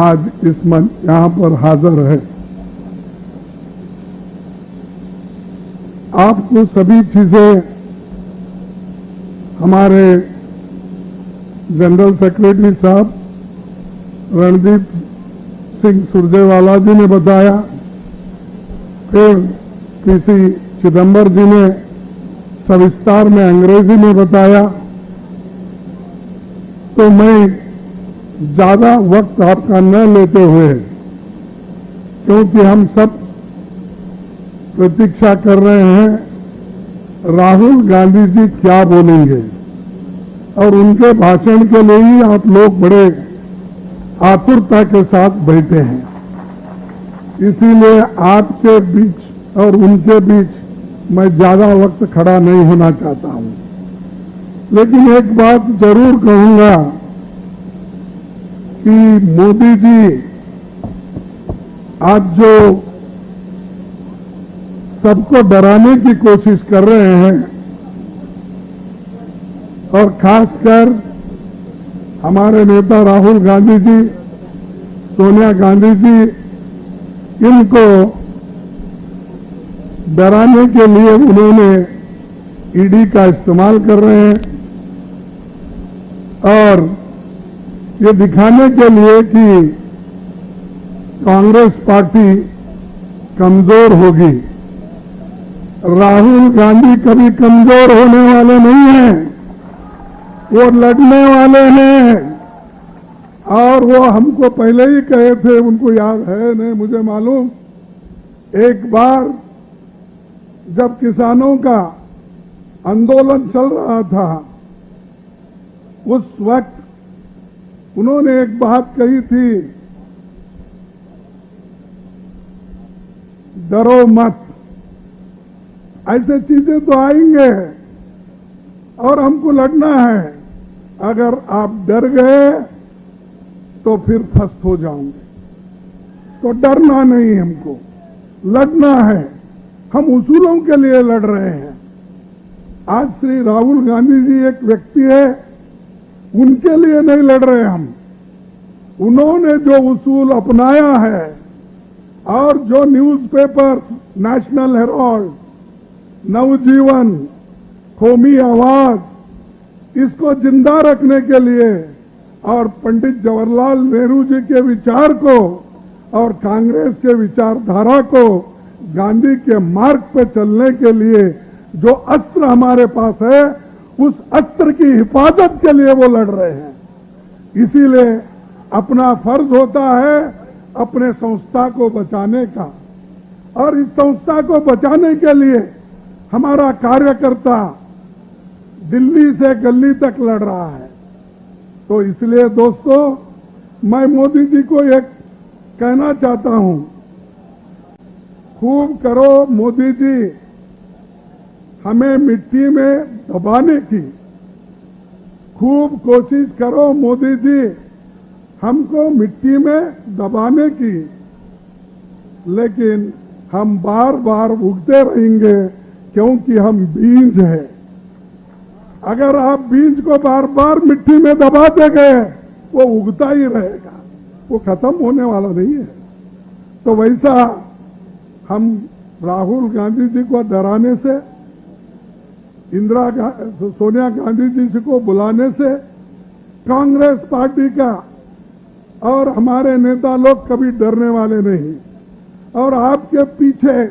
C: आज इस मंच यहां पर हाजिर है। आपको सभी चीजें हमारे जनरल सेक्रेटरी साहब रणदीप सिंह सुरजेवाला जी ने बताया, फिर किसी चिदंबर जी ने सविस्तार में अंग्रेजी में बताया, तो मैं ज्यादा वक्त आपका न लेते हुए, क्योंकि हम सब प्रतीक्षा कर रहे हैं राहुल गांधी जी क्या बोलेंगे, और उनके भाषण के लिए ही आप लोग बड़े आतुरता के साथ बैठे हैं। इसीलिए आपके बीच और उनके बीच मैं ज्यादा वक्त खड़ा नहीं होना चाहता हूं। लेकिन एक बात जरूर कहूंगा कि मोदी जी आज जो सबको डराने की कोशिश कर रहे हैं, और खासकर हमारे नेता राहुल गांधी जी, सोनिया गांधी जी, इनको डराने के लिए उन्होंने ईडी का इस्तेमाल कर रहे हैं, और ये दिखाने के लिए कि कांग्रेस पार्टी कमजोर होगी। राहुल गांधी कभी कमजोर होने वाले नहीं हैं, वो लड़ने वाले हैं, और वो हमको पहले ही कहे थे, उनको याद है नहीं मुझे मालूम, एक बार जब किसानों का आंदोलन चल रहा था, उस वक्त उन्होंने एक बात कही थी, डरो मत। ऐसे चीजें तो आएंगे और हमको लड़ना है, अगर आप डर गए तो फिर फंस हो जाओगे। तो डरना नहीं, हमको लड़ना है। हम उसूलों के लिए लड़ रहे हैं। आज श्री राहुल गांधी जी एक व्यक्ति है, उनके लिए नहीं लड़ रहे हम। उन्होंने जो उसूल अपनाया है और जो न्यूज़पेपर, नेशनल हेराल्ड, नवजीवन, कौमी आवाज, इसको जिंदा रखने के लिए और पंडित जवाहरलाल नेहरू जी के विचार को और कांग्रेस के विचारधारा को गांधी के मार्ग पे चलने के लिए जो अस्त्र हमारे पास है, उस अस्त्र की हिफाजत के लिए वो लड़ रहे हैं। इसीलिए अपना फर्ज होता है अपने संस्था को बचाने का, और इस संस्था को बचाने के लिए हमारा कार्यकर्ता दिल्ली से गली तक लड़ रहा है। तो इसलिए दोस्तों, मैं मोदी जी को एक कहना चाहता हूं, खूब करो मोदी जी हमें मिट्टी में दबाने की, खूब कोशिश करो मोदी जी हमको मिट्टी में दबाने की, लेकिन हम बार बार उगते रहेंगे, क्योंकि हम बीज हैं। अगर आप बीज को बार बार मिट्टी में दबाते गए, वो उगता ही रहेगा, वो खत्म होने वाला नहीं है। तो वैसा हम राहुल गांधी जी को डराने से, सोनिया गांधी जी को बुलाने से कांग्रेस पार्टी का और हमारे नेता लोग कभी डरने वाले नहीं। और आपके पीछे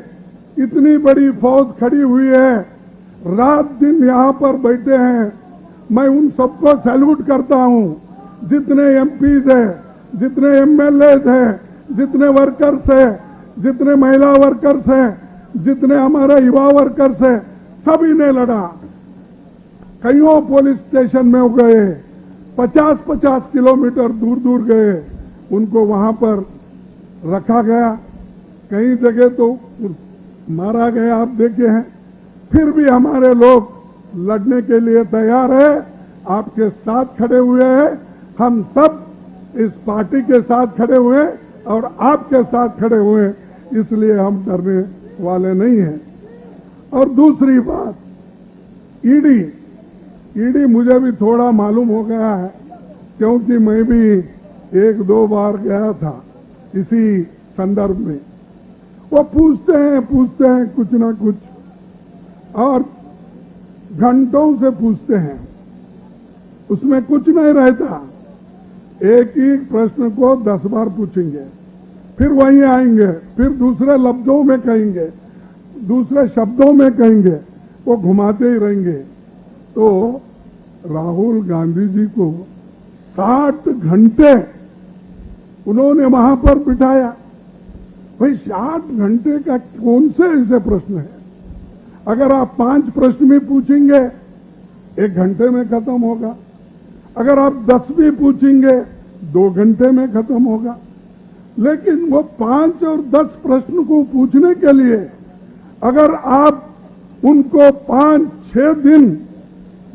C: इतनी बड़ी फौज खड़ी हुई है, रात दिन यहां पर बैठे हैं। मैं उन सबको सैल्यूट करता हूं, जितने एमपीज हैं, जितने एमएलएज हैं, जितने वर्कर्स हैं, जितने महिला वर्कर्स हैं, जितने हमारे युवा वर्कर्स हैं, सभी ने लड़ा। कईयों पुलिस स्टेशन में गए, 50-50 किलोमीटर दूर दूर गए, उनको वहां पर रखा गया, कई जगह तो मारा गया, आप देखे हैं। फिर भी हमारे लोग लड़ने के लिए तैयार है, आपके साथ खड़े हुए हैं। हम सब इस पार्टी के साथ खड़े हुए और आपके साथ खड़े हुए, इसलिए हम डरने वाले नहीं हैं। और दूसरी बात, ईडी मुझे भी थोड़ा मालूम हो गया है, क्योंकि मैं भी 1-2 बार गया था इसी संदर्भ में। वो पूछते हैं कुछ ना कुछ, और घंटों से पूछते हैं, उसमें कुछ नहीं रहता। एक ही प्रश्न को 10 बार पूछेंगे, फिर वहीं आएंगे, फिर दूसरे लफ्जों में कहेंगे,
D: दूसरे शब्दों में कहेंगे वो घुमाते ही रहेंगे। तो राहुल गांधी जी को 60 घंटे उन्होंने वहां पर बिठाया। भाई 60 घंटे का कौन से ऐसे प्रश्न है? अगर आप 5 प्रश्न भी पूछेंगे 1 घंटे में खत्म होगा। अगर आप 10 भी पूछेंगे 2 घंटे में खत्म होगा। लेकिन वो 5 और 10 प्रश्न को पूछने के लिए अगर आप उनको 5-6 दिन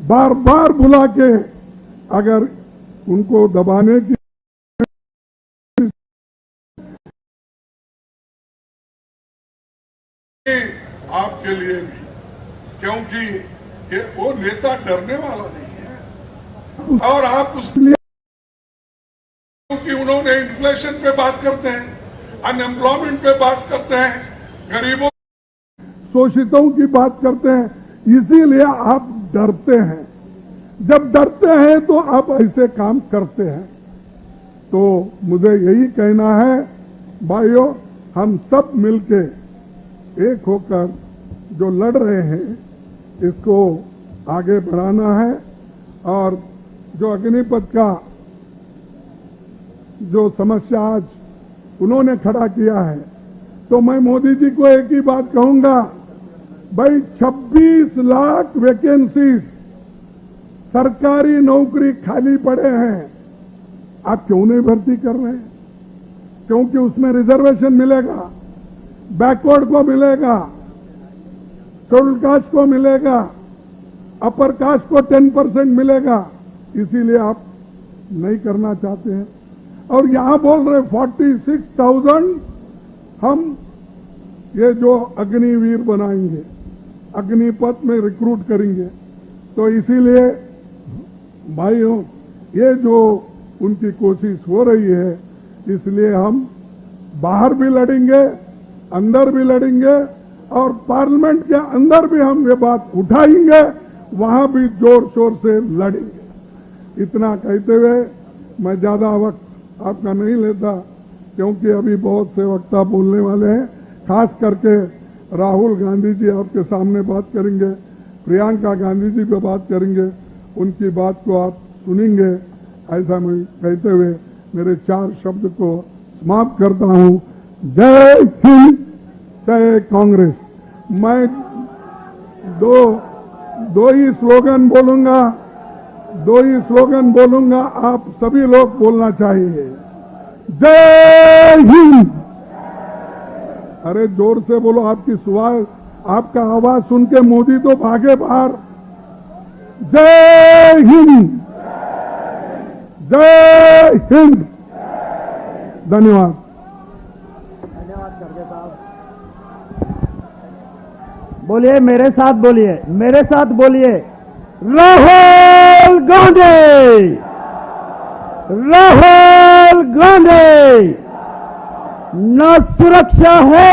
D: बार बार बुला के अगर उनको दबाने की आपके लिए भी, क्योंकि ये वो नेता डरने वाला नहीं है। और आप उसके लिए क्योंकि उन्होंने इन्फ्लेशन पे बात करते हैं, अनएम्प्लॉयमेंट पे बात करते हैं, गरीबों शोषितों की बात करते हैं, इसीलिए आप डरते हैं। जब डरते हैं तो आप ऐसे काम करते हैं। तो मुझे यही कहना है भाइयों, हम सब मिलके एक होकर जो लड़ रहे हैं इसको आगे बढ़ाना है। और जो अग्निपथ का जो समस्या आज उन्होंने खड़ा किया है, तो मैं मोदी जी को एक ही बात कहूंगा, भाई 26 लाख वैकेंसीज सरकारी नौकरी खाली पड़े हैं, आप क्यों नहीं भर्ती कर रहे हैं? क्योंकि उसमें रिजर्वेशन मिलेगा, बैकवर्ड को मिलेगा, शेड्यूल्ड कास्ट को मिलेगा, अपर कास्ट को 10% मिलेगा, इसीलिए आप नहीं करना चाहते हैं। और यहां बोल रहे 46,000 हम ये जो अग्निवीर बनाएंगे, अग्निपथ में रिक्रूट करेंगे। तो इसीलिए भाइयों, ये जो उनकी कोशिश हो रही है, इसलिए हम बाहर भी लड़ेंगे, अंदर भी लड़ेंगे, और पार्लियामेंट के अंदर भी हम ये बात उठाएंगे, वहां भी जोर शोर से लड़ेंगे। इतना कहते हुए मैं ज्यादा वक्त आपका नहीं लेता, क्योंकि अभी बहुत से वक्ता बोलने वाले हैं। खास करके राहुल गांधी जी आपके सामने बात करेंगे, प्रियंका गांधी जी पे बात करेंगे, उनकी बात को आप सुनेंगे। ऐसा मैं कहते हुए मेरे 4 शब्द को समाप्त करता हूं। जय हिंद, जय कांग्रेस। मैं दो ही स्लोगन बोलूंगा, आप सभी लोग बोलना चाहिए। जय हिंद। अरे जोर से बोलो, आपकी सुआज, आपका आवाज सुन के मोदी तो भागे बाहर। जय हिंद, जय हिंद। धन्यवाद।
B: बोलिए, मेरे साथ बोलिए, मेरे साथ बोलिए, राहुल गांधी, राहुल गांधी। न सुरक्षा है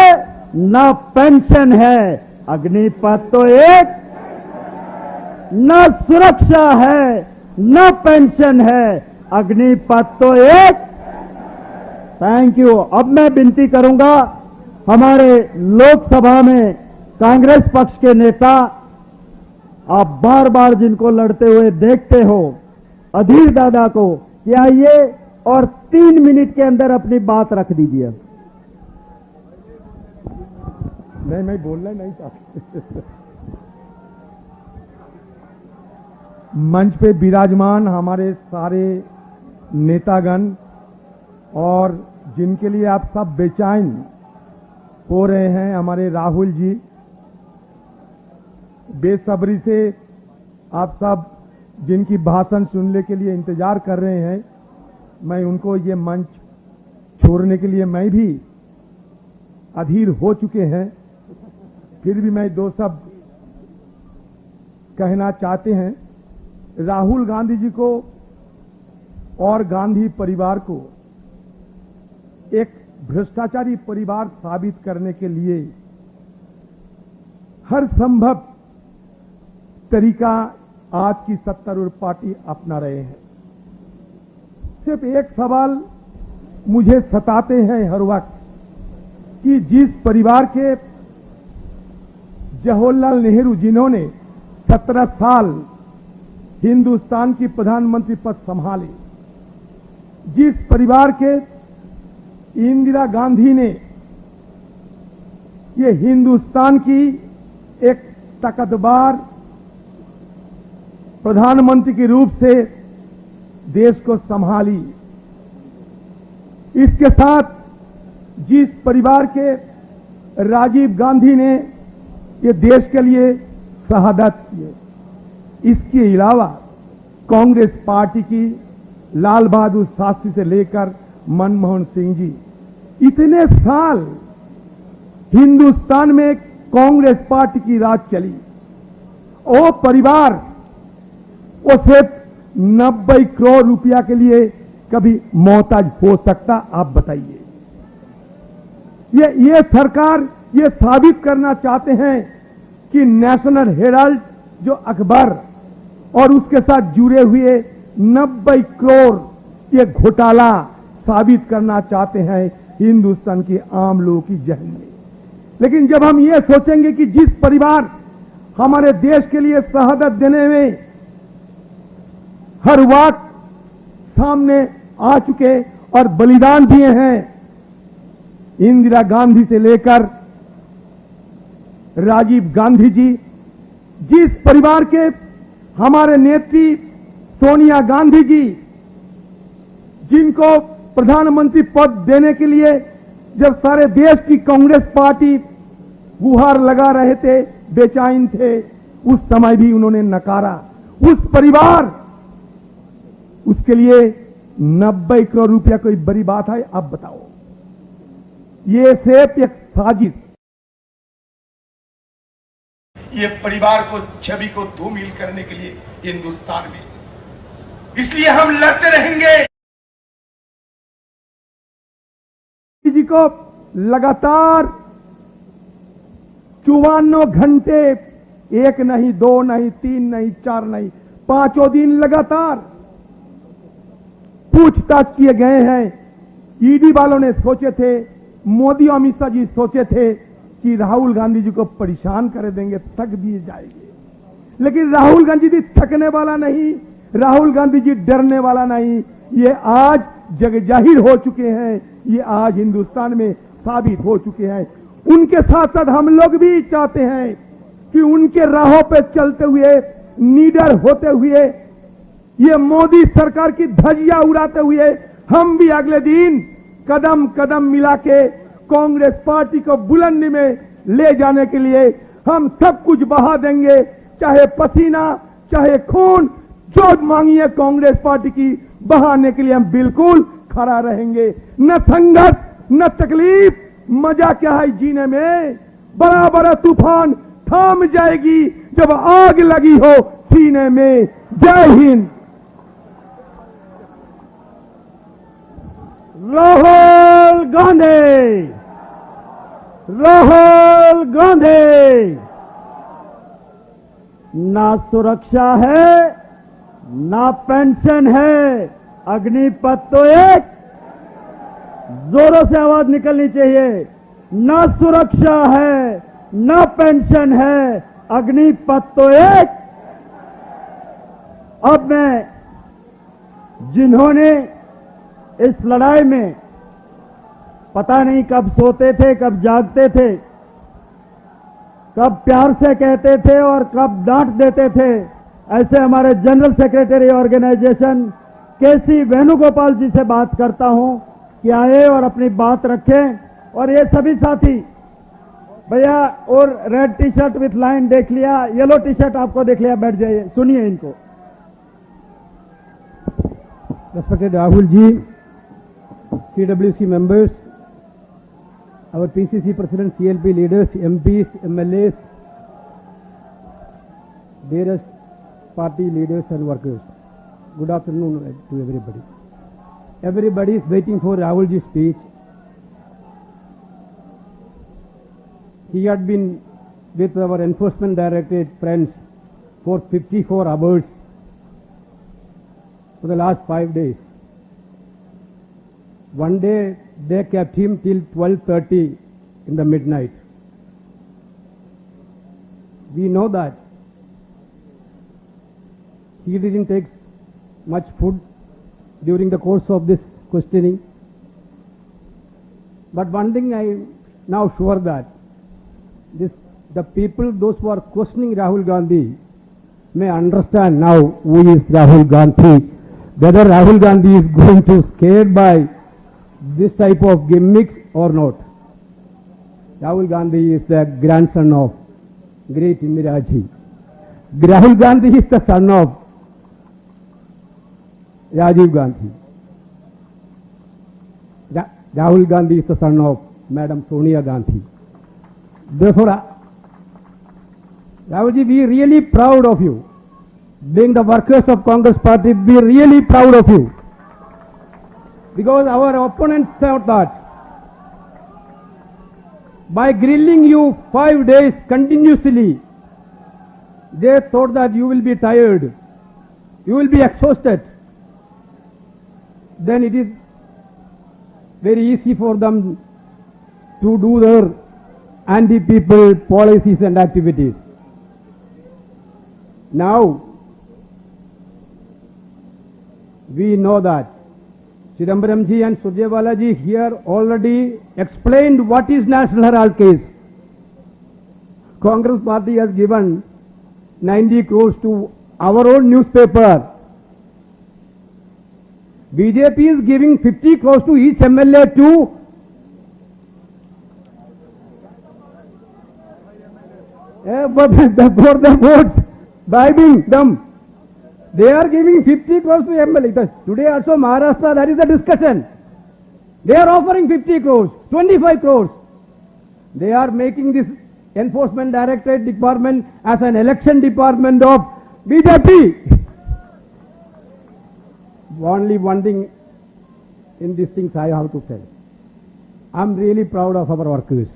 B: न पेंशन है, अग्निपथ तो एक। न सुरक्षा है न पेंशन है, अग्निपथ तो एक। Thank you. अब मैं विनती करूंगा, हमारे लोकसभा में कांग्रेस पक्ष के नेता, आप बार बार जिनको लड़ते हुए देखते हो, अधीर दादा को, कि आइए और 3 मिनट के अंदर अपनी बात रख दीजिए।
C: नहीं, मैं बोलना नहीं चाहता। मंच पे विराजमान हमारे सारे नेतागण और जिनके लिए आप सब बेचैन हो रहे हैं, हमारे राहुल जी, बेसब्री से आप सब जिनकी भाषण सुनने के लिए इंतजार कर रहे हैं, मैं उनको ये मंच छोड़ने के लिए मैं भी अधीर हो चुके हैं। फिर भी मैं 2 शब्द कहना चाहते हैं। राहुल गांधी जी को और गांधी परिवार को एक भ्रष्टाचारी परिवार साबित करने के लिए हर संभव तरीका आज की सत्तारूढ़ पार्टी अपना रहे हैं। सिर्फ एक सवाल मुझे सताते हैं हर वक्त, कि जिस परिवार के जवाहरलाल नेहरू जिन्होंने 17 साल हिंदुस्तान की प्रधानमंत्री पद संभाले, जिस परिवार के इंदिरा गांधी ने ये हिंदुस्तान की एक ताकतवर प्रधानमंत्री के रूप से देश को संभाली, इसके साथ जिस परिवार के राजीव गांधी ने ये देश के लिए शहादत किए, इसके अलावा कांग्रेस पार्टी की लाल बहादुर शास्त्री से लेकर मनमोहन सिंह जी, इतने साल हिंदुस्तान में कांग्रेस पार्टी की राज चली। वो परिवार वो सिर्फ 90 करोड़ रुपया के लिए कभी मोहताज हो सकता? आप बताइए। ये सरकार ये साबित करना चाहते हैं कि नेशनल हेराल्ड जो अखबार और उसके साथ जुड़े हुए 90 करोड़ ये घोटाला साबित करना चाहते हैं हिंदुस्तान के आम लोगों की जहन में। लेकिन जब हम ये सोचेंगे कि जिस परिवार हमारे देश के लिए शहादत देने में हर वक्त सामने आ चुके और बलिदान दिए हैं, इंदिरा गांधी से लेकर राजीव गांधी जी, जिस परिवार के हमारे नेत्री सोनिया गांधी जी, जिनको प्रधानमंत्री पद देने के लिए जब सारे देश की कांग्रेस पार्टी गुहार लगा रहे थे, बेचैन थे, उस समय भी उन्होंने नकारा। उस परिवार, उसके लिए 90 करोड़ रुपया कोई बड़ी बात है? आप बताओ। ये सिर्फ एक साजिश।
E: ये परिवार को, छवि को धूमिल करने के लिए हिंदुस्तान में, इसलिए हम लड़ते रहेंगे।
C: जी को लगातार 54 घंटे, एक नहीं, दो नहीं, तीन नहीं, चार नहीं, 5 दिन लगातार पूछताछ किए गए हैं। ईडी वालों ने सोचे थे, मोदी और अमित शाह जी सोचे थे कि राहुल गांधी जी को परेशान कर देंगे, थक दिए जाएंगे। लेकिन राहुल गांधी जी थकने वाला नहीं, राहुल गांधी जी डरने वाला नहीं। ये आज जग जाहिर हो चुके हैं, ये आज हिंदुस्तान में साबित हो चुके हैं। उनके साथ साथ हम लोग भी चाहते हैं कि उनके राहों पे चलते हुए, निडर होते हुए, ये मोदी सरकार की धज्जियां उड़ाते हुए हम भी अगले दिन कदम कदम मिला के कांग्रेस पार्टी को बुलंदी में ले जाने के लिए हम सब कुछ बहा देंगे, चाहे पसीना, चाहे खून, जो मांगिए कांग्रेस पार्टी की बहाने के लिए हम बिल्कुल खड़ा रहेंगे। न संघर्ष, न तकलीफ, मजा क्या है जीने में? बड़ा बड़ा तूफान थाम जाएगी जब आग लगी हो सीने में। जय हिंद।
B: राहुल गांधी, राहुल गांधी। ना सुरक्षा है, ना पेंशन है, अग्निपथ तो एक, जोरों से आवाज निकलनी चाहिए। ना सुरक्षा है, ना पेंशन है, अग्निपथ तो एक। अब मैं, जिन्होंने इस लड़ाई में पता नहीं कब सोते थे, कब जागते थे, कब प्यार से कहते थे और कब डांट देते थे, ऐसे हमारे जनरल सेक्रेटरी ऑर्गेनाइजेशन केसी वेणुगोपाल जी से बात करता हूं कि आए और अपनी बात रखें। और ये सभी साथी भैया, और red T shirt with line देख लिया, येलो टी शर्ट आपको देख लिया, बैठ जाइए, सुनिए इनको।
F: Respected Rahul ji, CWC members, our PCC president, CLP leaders, MPs, MLAs, dearest party leaders and workers. Good afternoon to everybody. Everybody is waiting for Rahul ji's speech. He had been with our enforcement directorate friends for 54 hours for the last 5 days. One day they kept him till 12:30 in the midnight. we know that he didn't take much food during the course of this questioning. But one thing I am now sure that the people, those who are questioning Rahul Gandhi, may understand now who is Rahul Gandhi, whether Rahul Gandhi is going to scared by this type of gimmicks or not. Rahul Gandhi is the grandson of great Indiraji. Rahul Gandhi is the son of Rajiv Gandhi. Rahul Gandhi is the son of Madam Sonia Gandhi. Therefore, Rahulji, we are really proud of you. Being the workers of Congress Party, we are really proud of you. Because our opponents thought that by grilling you 5 days continuously, they thought that you will be tired, you will be exhausted. Then it is very easy for them to do their anti-people policies and activities. Now, we know that Chidambaram ji and Surjewala ji here already explained what is National Herald case. Congress Party has given 90 crores to our own newspaper. BJP is giving 50 crores to each MLA too. For the votes, bribing them. They are giving 50 crores to MLA. Today also Maharashtra, that is the discussion. They are offering 50 crores, 25 crores. They are making this Enforcement Directorate department as an election department of BJP. Only one thing in these things I have to tell. I am really proud of our workers.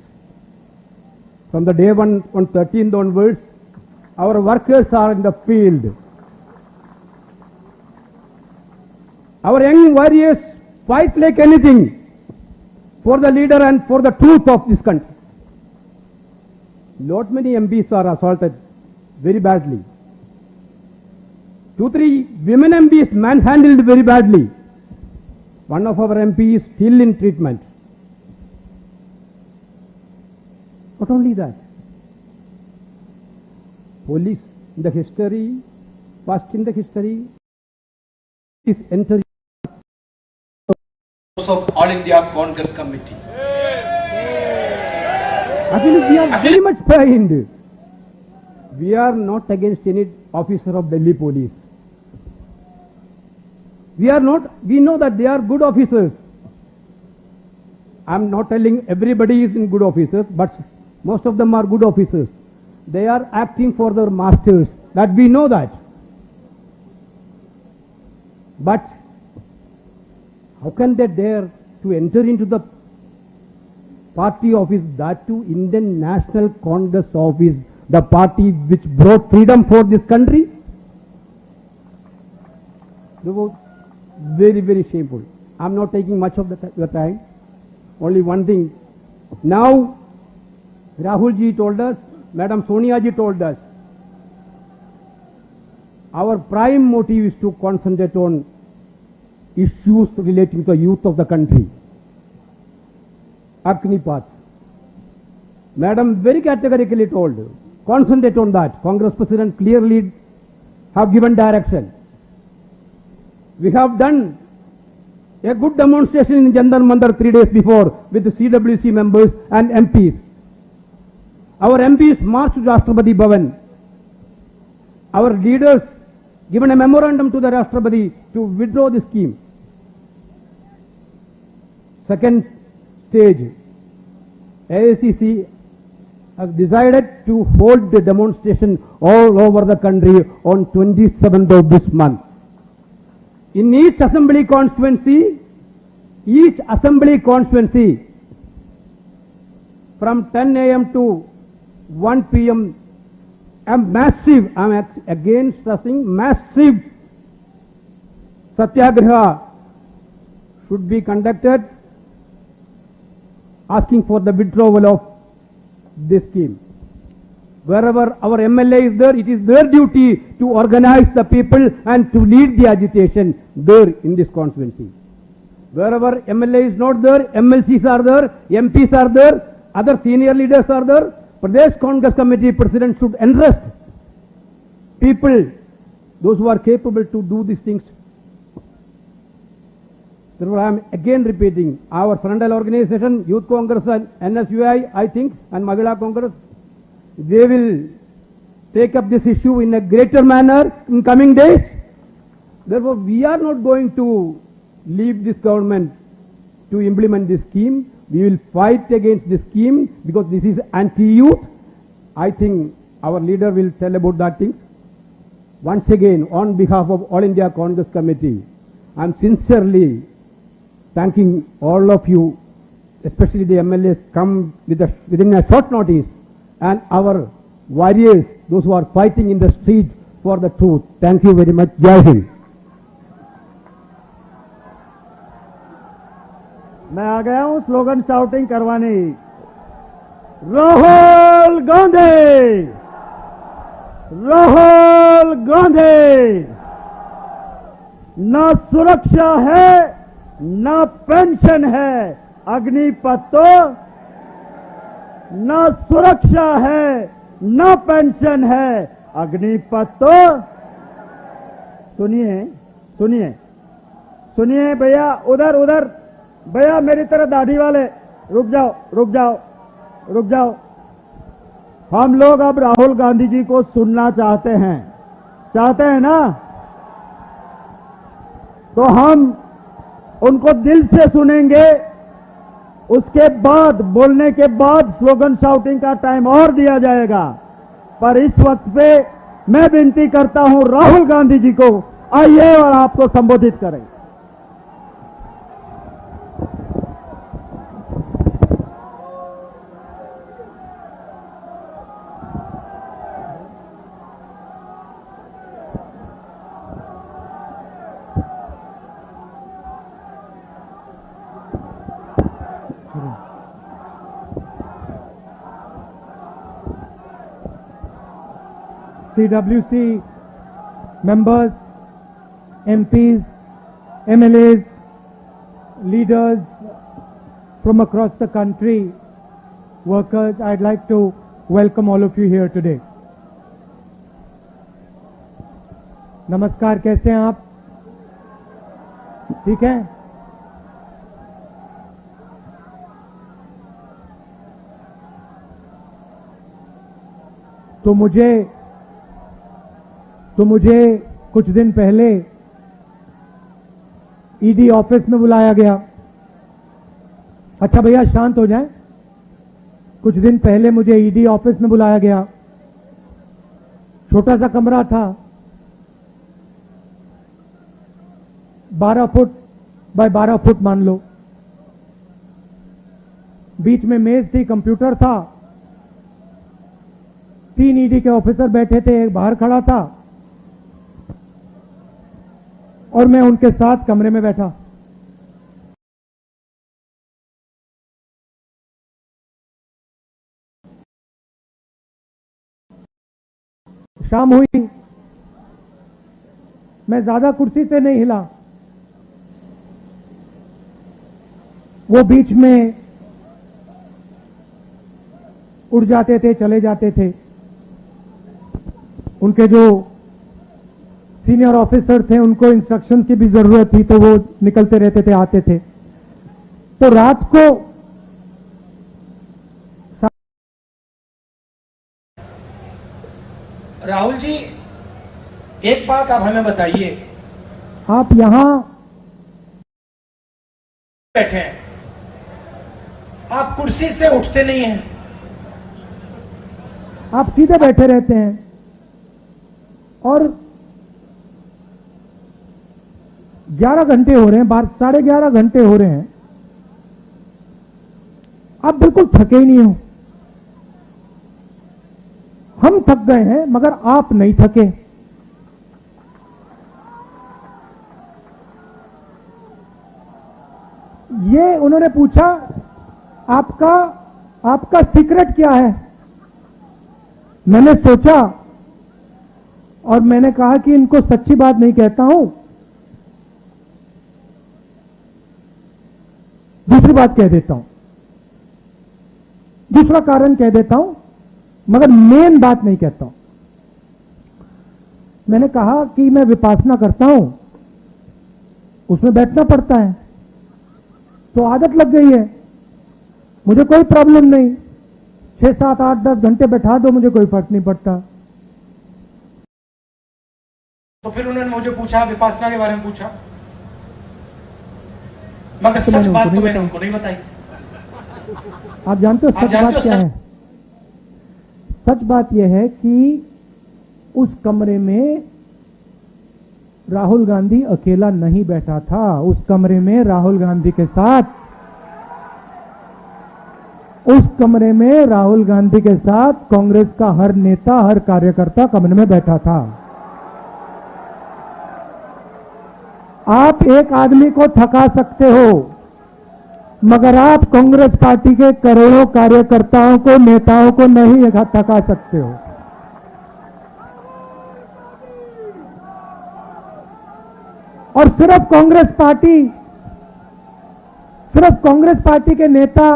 F: From the day on 13th onwards, our workers are in the field. Our young warriors fight like anything for the leader and for the truth of this country. Lot many MPs are assaulted very badly. 2-3 women MPs manhandled very badly. One of our MPs is still in treatment. Not only that, police in the history, first in the history, is entering
G: of All India Congress Committee.
F: Actually, we are very much behind. We are not against any officer of Delhi police. We are not, we know that they are good officers. I am not telling everybody is in good officers, but most of them are good officers. They are acting for their masters, that we know that. But how can they dare to enter into the party office, that too Indian National Congress office, the party which brought freedom for this country? They were very, very shameful. I am not taking much of the time. Only one thing. Now, Rahul ji told us, Madam Sonia ji told us, our prime motive is to concentrate on issues relating to the youth of the country. Agnipath. Madam very categorically told, concentrate on that. Congress President clearly have given direction. We have done a good demonstration in Jantar Mantar 3 days before with the CWC members and MPs. Our MPs marched to Rashtrapati Bhavan. Our leaders given a memorandum to the Rashtrapati to withdraw the scheme. Second stage, AICC has decided to hold the demonstration all over the country on 27th of this month. In each assembly constituency, from 10 a.m. to 1 p.m., a massive, I am again stressing, massive satyagraha should be conducted, asking for the withdrawal of this scheme. Wherever our MLA is there, it is their duty to organize the people and to lead the agitation there in this constituency. Wherever MLA is not there, MLCs are there, MPs are there, other senior leaders are there. Pradesh Congress Committee President should entrust people, those who are capable to do these things. Therefore, I am again repeating, our frontal organization, Youth Congress and NSUI, I think, and Mahila Congress, they will take up this issue in a greater manner in coming days. Therefore, we are not going to leave this government to implement this scheme. We will fight against this scheme because this is anti-youth. I think our leader will tell about that things. Once again, on behalf of All India Congress Committee, I am sincerely thanking all of you, especially the MLAs come within a short notice, and our warriors, those who are fighting in the street for the truth. Thank you very much. Jai Hind.
B: मैं आ गया हूं स्लोगन शाउटिंग करवाने। राहुल गांधी, राहुल गांधी, ना सुरक्षा है ना पेंशन है, अग्निपथ तो ना सुरक्षा है ना पेंशन है, अग्निपथ तो। सुनिए सुनिए सुनिए भैया, उधर उधर भैया, मेरी तरह दाढ़ी वाले, रुक जाओ रुक जाओ रुक जाओ। हम लोग अब राहुल गांधी जी को सुनना चाहते हैं ना? तो हम उनको दिल से सुनेंगे। उसके बाद, बोलने के बाद स्लोगन शाउटिंग का टाइम और दिया जाएगा। पर इस वक्त पे मैं विनती करता हूं राहुल गांधी जी को, आइए और आपको संबोधित करें।
H: CWC members, MPs, MLAs, leaders from across the country, workers, I'd like to welcome all of you here today. नमस्कार, कैसे हैं आप? ठीक है? तो मुझे कुछ दिन पहले ईडी ऑफिस में बुलाया गया। अच्छा भैया शांत हो जाएं। कुछ दिन पहले मुझे ईडी ऑफिस में बुलाया गया। छोटा सा कमरा था, 12 फुट बाय 12 फुट मान लो। बीच में मेज थी, कंप्यूटर था, 3 ईडी के ऑफिसर बैठे थे, एक बाहर खड़ा था और मैं उनके साथ कमरे में बैठा। शाम हुई, मैं ज्यादा कुर्सी से नहीं हिला। वो बीच में उड़ जाते थे, चले जाते थे। उनके जो सीनियर ऑफिसर थे, उनको इंस्ट्रक्शन की भी जरूरत थी, तो वो निकलते रहते थे, आते थे। तो रात को
I: राहुल जी, एक बात आप हमें बताइए।
H: आप यहां
I: बैठे हैं, आप कुर्सी से उठते नहीं हैं,
H: आप सीधे बैठे रहते हैं और 11 घंटे हो रहे हैं, 11:30 घंटे हो रहे हैं, आप बिल्कुल थके ही नहीं हो। हम थक गए हैं मगर आप नहीं थके। ये उन्होंने पूछा, आपका सीक्रेट क्या है? मैंने सोचा और मैंने कहा कि इनको सच्ची बात नहीं कहता हूं, दूसरी बात कह देता हूं, दूसरा कारण कह देता हूं, मगर मेन बात नहीं कहता हूं। मैंने कहा कि मैं विपासना करता हूं, उसमें बैठना पड़ता है, तो आदत लग गई है, मुझे कोई प्रॉब्लम नहीं, 6, 7, 8, 10 घंटे बैठा दो, मुझे कोई फर्क नहीं पड़ता।
I: तो फिर उन्होंने मुझे पूछा, विपासना के बारे में पूछा, मगर
H: तो
I: सच
H: मैंने
I: बात
H: उनको
I: तो
H: नहीं
I: मैंने उनको नहीं बताई।
H: आप जानते हो सच बात क्या है? सच बात यह है कि उस कमरे में राहुल गांधी अकेला नहीं बैठा था। उस कमरे में राहुल गांधी के साथ कांग्रेस का हर नेता, हर कार्यकर्ता कमरे में बैठा था। आप एक आदमी को थका सकते हो, मगर आप कांग्रेस पार्टी के करोड़ों कार्यकर्ताओं को, नेताओं को नहीं थका सकते हो। और सिर्फ कांग्रेस पार्टी के नेता,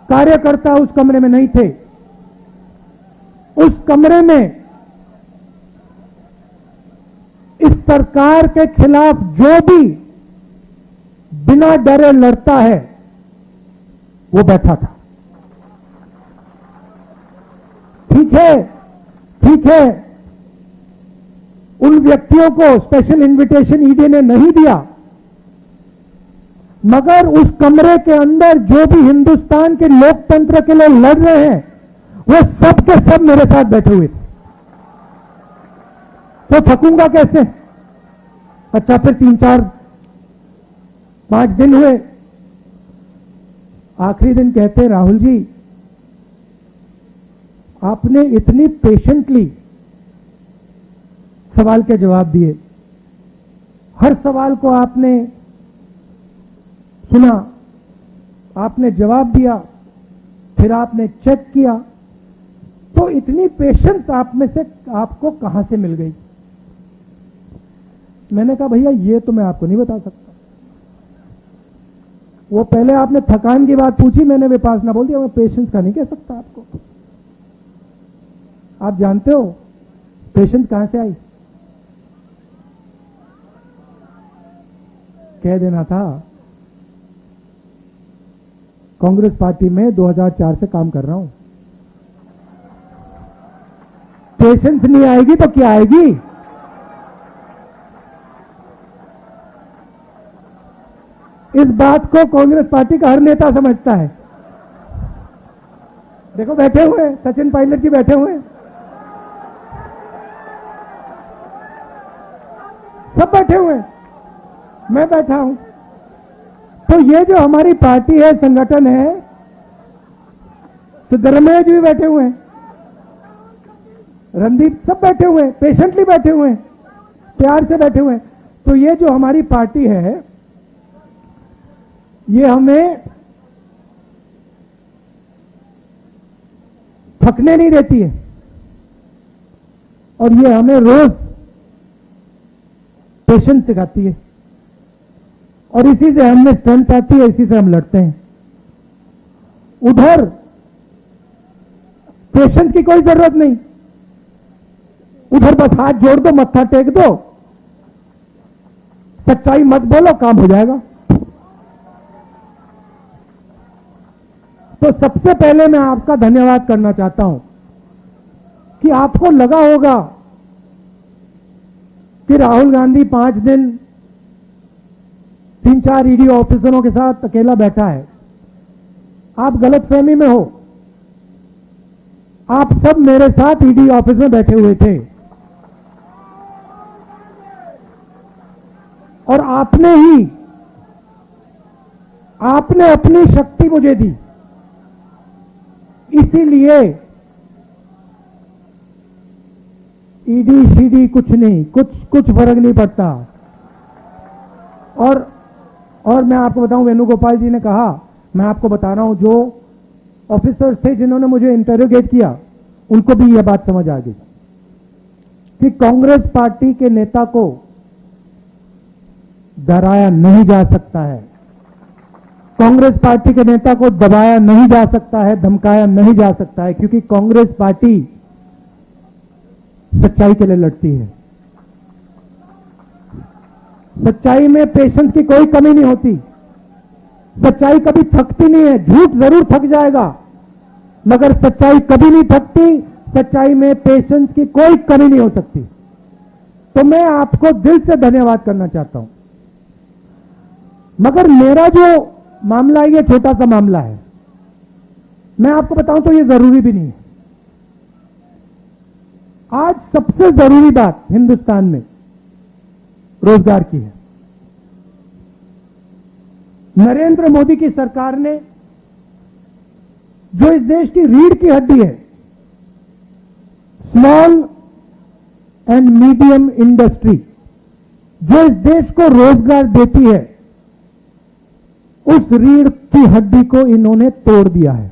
H: कार्यकर्ता उस कमरे में नहीं थे। उस कमरे में इस सरकार के खिलाफ जो भी बिना डरे लड़ता है, वो बैठा था। ठीक है, उन व्यक्तियों को स्पेशल इनविटेशन ईडी ने नहीं दिया, मगर उस कमरे के अंदर जो भी हिंदुस्तान के लोकतंत्र के लिए लड़ रहे हैं, वो सब के सब मेरे साथ बैठे हुए थे। तो थकूंगा कैसे? अच्छा, फिर 3, 4, 5 दिन हुए, आखिरी दिन कहते, राहुल जी आपने इतनी पेशेंटली सवाल के जवाब दिए, हर सवाल को आपने सुना, आपने जवाब दिया, फिर आपने चेक किया, तो इतनी पेशेंस आप में से आपको कहां से मिल गई? मैंने कहा भैया ये तो मैं आपको नहीं बता सकता। वो पहले आपने थकान की बात पूछी, मैंने विपासना बोल दिया, मैं पेशेंस का नहीं कह सकता आपको। आप जानते हो पेशेंस कहां से आई? कह देना था कांग्रेस पार्टी में 2004 से काम कर रहा हूं। पेशेंस नहीं आएगी तो क्या आएगी? इस बात को कांग्रेस पार्टी का हर नेता समझता है। देखो बैठे हुए सचिन पायलट जी बैठे हुए, सब बैठे हुए, मैं बैठा हूं। तो ये जो हमारी पार्टी है, संगठन है, सिद्धरमैया जी भी बैठे हुए हैं, रणदीप, सब बैठे हुए, पेशेंटली बैठे हुए, प्यार से बैठे हुए। तो ये जो हमारी पार्टी है, ये हमें थकने नहीं देती है, और ये हमें रोज पेशेंस सिखाती है, और इसी से हमें स्ट्रेंथ आती है, इसी से हम लड़ते हैं। उधर पेशेंस की कोई जरूरत नहीं, उधर बस हाथ जोड़ दो, मत्था टेक दो, सच्चाई मत बोलो, काम हो जाएगा। तो सबसे पहले मैं आपका धन्यवाद करना चाहता हूं कि आपको लगा होगा कि राहुल गांधी 5 दिन 3-4 ईडी ऑफिसरों के साथ अकेला बैठा है। आप गलतफहमी में हो, आप सब मेरे साथ ईडी ऑफिस में बैठे हुए थे, और आपने अपनी शक्ति मुझे दी, इसीलिए ईडी शीडी कुछ नहीं, कुछ फर्क नहीं पड़ता। और मैं आपको बताऊं, वेणुगोपाल जी ने कहा, मैं आपको बता रहा हूं, जो ऑफिसर्स थे जिन्होंने मुझे इंटरोगेट किया, उनको भी यह बात समझ आ गई कि कांग्रेस पार्टी के नेता को डराया नहीं जा सकता है, कांग्रेस पार्टी के नेता को दबाया नहीं जा सकता है, धमकाया नहीं जा सकता है, क्योंकि कांग्रेस पार्टी सच्चाई के लिए लड़ती है। सच्चाई में पेशेंस की कोई कमी नहीं होती, सच्चाई कभी थकती नहीं है। झूठ जरूर थक जाएगा, मगर सच्चाई कभी नहीं थकती। सच्चाई में पेशेंस की कोई कमी नहीं हो सकती। तो मैं आपको दिल से धन्यवाद करना चाहता हूं। मगर मेरा जो मामला है, ये छोटा सा मामला है। मैं आपको बताऊं तो ये जरूरी भी नहीं है। आज सबसे जरूरी बात हिंदुस्तान में रोजगार की है। नरेंद्र मोदी की सरकार ने जो इस देश की रीढ़ की हड्डी है, स्मॉल एंड मीडियम इंडस्ट्री, जो इस देश को रोजगार देती है, उस रीढ़ की हड्डी को इन्होंने तोड़ दिया है।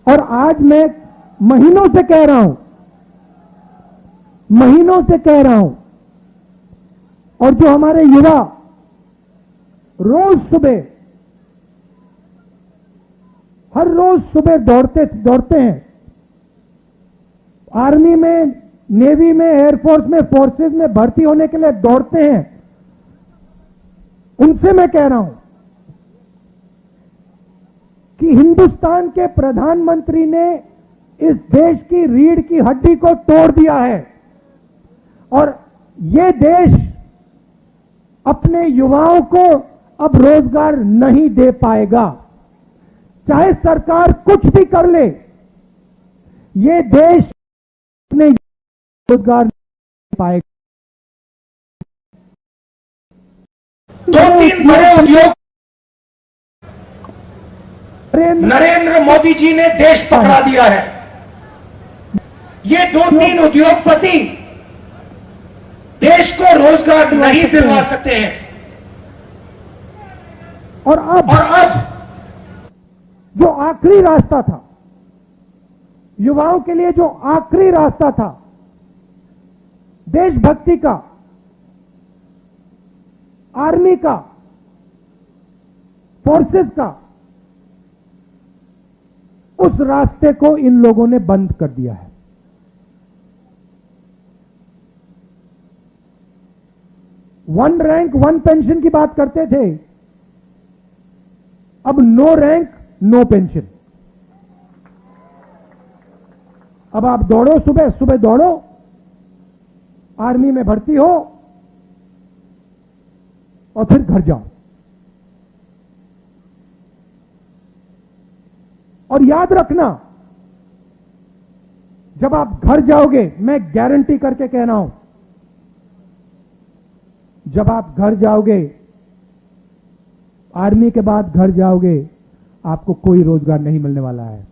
H: और आज मैं महीनों से कह रहा हूं, और जो हमारे युवा हर रोज सुबह दौड़ते हैं, आर्मी में, नेवी में, एयरफोर्स में, फोर्सेस में भर्ती होने के लिए दौड़ते हैं, उनसे मैं कह रहा हूं कि हिंदुस्तान के प्रधानमंत्री ने इस देश की रीढ़ की हड्डी को तोड़ दिया है और यह देश अपने युवाओं को अब रोजगार नहीं दे पाएगा। चाहे सरकार कुछ भी कर ले, यह देश अपने रोजगार नहीं दे पाएगा।
I: 2-3 बड़े उद्योग नरेंद्र मोदी जी ने देश पकड़ा दिया है। ये 2-3 उद्योगपति देश को रोजगार नहीं दिलवा सकते हैं।
H: और अब जो आखिरी रास्ता था, युवाओं के लिए जो आखिरी रास्ता था देशभक्ति का, आर्मी का, फोर्सेस का, उस रास्ते को इन लोगों ने बंद कर दिया है। वन रैंक वन पेंशन की बात करते थे, अब नो रैंक नो पेंशन। अब आप दौड़ो, सुबह दौड़ो, आर्मी में भर्ती हो और फिर घर जाओ। और याद रखना, जब आप घर जाओगे, मैं गारंटी करके कह रहा हूं, जब आप घर जाओगे, आर्मी के बाद घर जाओगे, आपको कोई रोजगार नहीं मिलने वाला है,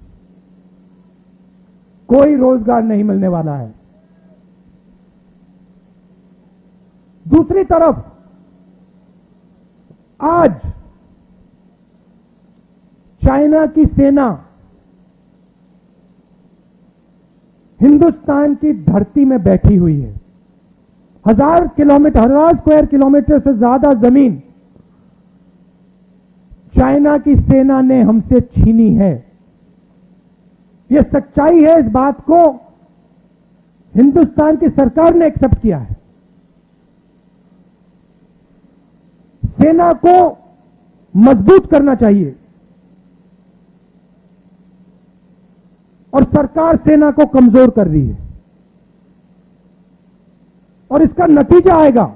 H: कोई रोजगार नहीं मिलने वाला है। दूसरी तरफ आज चाइना की सेना हिंदुस्तान की धरती में बैठी हुई है। 1000 स्क्वायर किलोमीटर से ज्यादा जमीन चाइना की सेना ने हमसे छीनी है। यह सच्चाई है, इस बात को हिंदुस्तान की सरकार ने एक्सेप्ट किया है। सेना को मजबूत करना चाहिए और सरकार सेना को कमजोर कर रही है, और इसका नतीजा आएगा।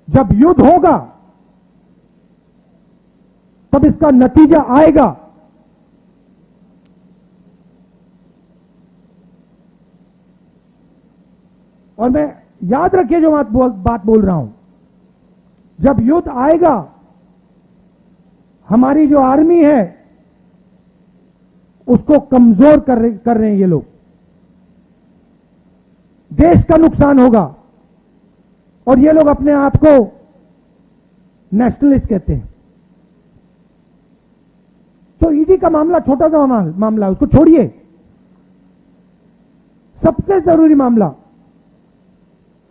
H: जब युद्ध होगा तब इसका नतीजा आएगा। और मैं याद रखिए जो बात बोल रहा हूं, जब युद्ध आएगा, हमारी जो आर्मी है उसको कमजोर कर रहे हैं ये लोग। देश का नुकसान होगा, और ये लोग अपने आप को नेशनलिस्ट कहते हैं। तो ईडी का मामला छोटा सा मामला है, उसको छोड़िए। सबसे जरूरी मामला,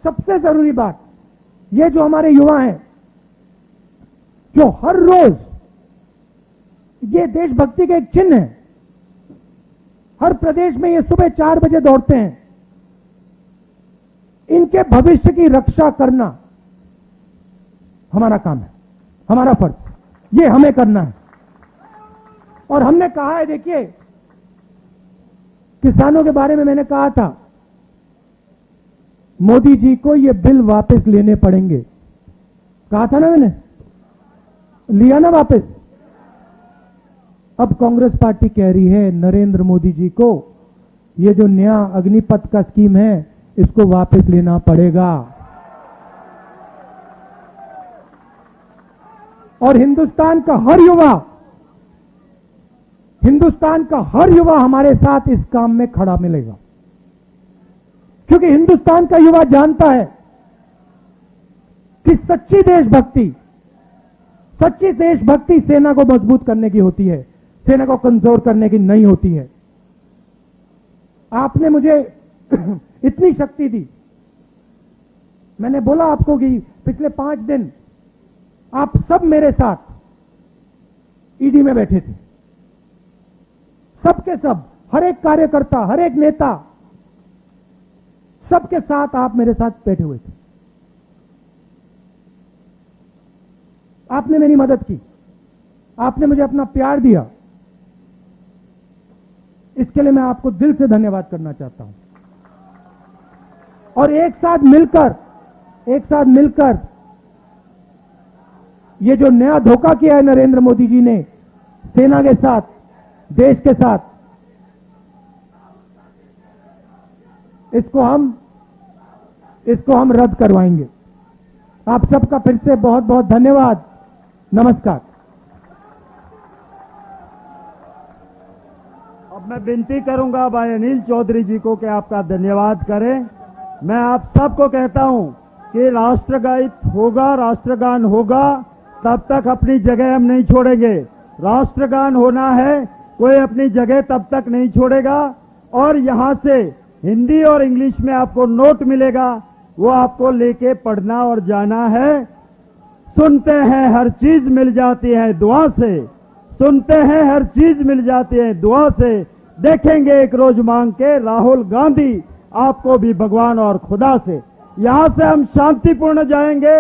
H: सबसे जरूरी बात, ये जो हमारे युवा हैं जो हर रोज, ये देशभक्ति के एक चिन्ह है, हर प्रदेश में ये सुबह 4 बजे दौड़ते हैं, इनके भविष्य की रक्षा करना हमारा काम है, हमारा फर्ज, ये हमें करना है। और हमने कहा है, देखिए किसानों के बारे में मैंने कहा था, मोदी जी को ये बिल वापस लेने पड़ेंगे, कहा था ना मैंने, लिया ना वापस। अब कांग्रेस पार्टी कह रही है नरेंद्र मोदी जी को ये जो नया अग्निपथ का स्कीम है इसको वापस लेना पड़ेगा। और हिंदुस्तान का हर युवा हमारे साथ इस काम में खड़ा मिलेगा, क्योंकि हिंदुस्तान का युवा जानता है कि सच्ची देशभक्ति सेना को मजबूत करने की होती है, सेना को कमजोर करने की नहीं होती है। आपने मुझे इतनी शक्ति दी, मैंने बोला आपको कि पिछले 5 दिन आप सब मेरे साथ ईडी में बैठे थे, सबके सब, हर एक कार्यकर्ता, हर एक नेता, सबके साथ आप मेरे साथ बैठे हुए थे। आपने मेरी मदद की, आपने मुझे अपना प्यार दिया, इसके लिए मैं आपको दिल से धन्यवाद करना चाहता हूं। और एक साथ मिलकर ये जो नया धोखा किया है नरेंद्र मोदी जी ने सेना के साथ, देश के साथ, इसको हम रद्द करवाएंगे। आप सबका फिर से बहुत बहुत धन्यवाद। नमस्कार।
B: अब मैं विनती करूंगा भाई अनिल चौधरी जी को कि आपका धन्यवाद करें। मैं आप सबको कहता हूं कि राष्ट्रगीत होगा, राष्ट्रगान होगा, तब तक अपनी जगह हम नहीं छोड़ेंगे। राष्ट्रगान होना है, कोई अपनी जगह तब तक नहीं छोड़ेगा। और यहां से हिंदी और इंग्लिश में आपको नोट मिलेगा, वो आपको लेके पढ़ना और जाना है। सुनते हैं हर चीज मिल जाती है दुआ से, सुनते हैं हर चीज मिल जाती है दुआ से, देखेंगे एक रोज मांग के राहुल गांधी आपको भी भगवान और खुदा से। यहां से हम शांतिपूर्ण जाएंगे।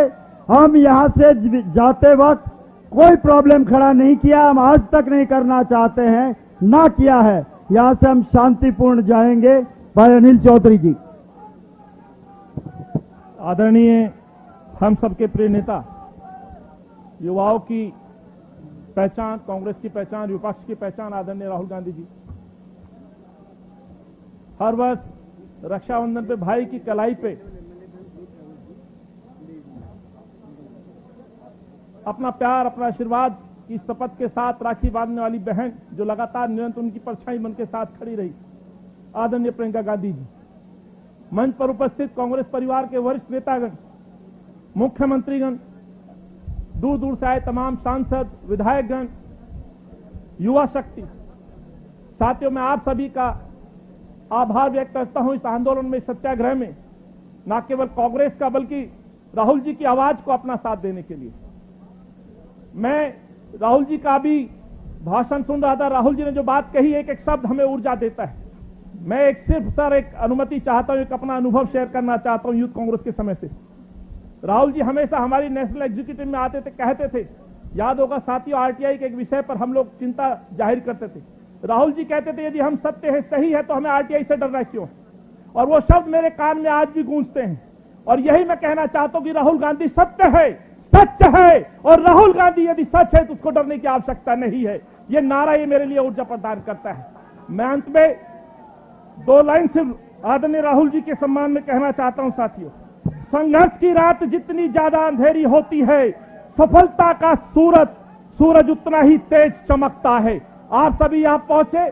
B: हम यहां से जाते वक्त कोई प्रॉब्लम खड़ा नहीं किया, हम आज तक नहीं करना चाहते हैं, ना किया है। यहां से हम शांतिपूर्ण जाएंगे। भाई अनिल चौधरी जी।
J: आदरणीय हम सबके प्रिय नेता, युवाओं की पहचान, कांग्रेस की पहचान, विपक्ष की पहचान आदरणीय राहुल गांधी जी। हर वर्ष रक्षाबंधन पे भाई की कलाई पे अपना प्यार, अपना आशीर्वाद की शपथ के साथ राखी बांधने वाली बहन, जो लगातार निरंतर उनकी परछाई बन के साथ खड़ी रही, आदरणीय प्रियंका गांधी जी। मंच पर उपस्थित कांग्रेस परिवार के वरिष्ठ नेतागण, मुख्यमंत्रीगण, दूर दूर से आए तमाम सांसद, विधायकगण, युवा शक्ति, साथियों, मैं आप सभी का आभार व्यक्त करता हूं इस आंदोलन में, सत्याग्रह में, न केवल कांग्रेस का बल्कि राहुल जी की आवाज को अपना साथ देने के लिए। मैं राहुल जी का भी भाषण सुन रहा था। राहुल जी ने जो बात कही, एक एक शब्द हमें ऊर्जा देता है। मैं एक अनुमति चाहता हूं, एक अपना अनुभव शेयर करना चाहता हूं यूथ कांग्रेस के समय से। राहुल जी हमेशा हमारी नेशनल एग्जीक्यूटिव में आते थे, कहते थे, याद होगा साथियों, आरटीआई के एक विषय पर हम लोग चिंता जाहिर करते थे। राहुल जी कहते थे यदि हम सत्य है, सही है, तो हमें आरटीआई से डरना क्यों? और वो शब्द मेरे कान में आज भी गूंजते हैं। और यही मैं कहना चाहता हूं कि राहुल गांधी सत्य है, सच है, और राहुल गांधी यदि सच है तो उसको डरने की आवश्यकता नहीं है। ये नारा ये मेरे लिए ऊर्जा प्रदान करता है। मैं अंत में 2 लाइन सिर्फ आदरणीय राहुल जी के सम्मान में कहना चाहता हूं साथियों। संघर्ष की रात जितनी ज्यादा अंधेरी होती है, सफलता का सूरज उतना ही तेज चमकता है। आप सभी यहां पहुंचे,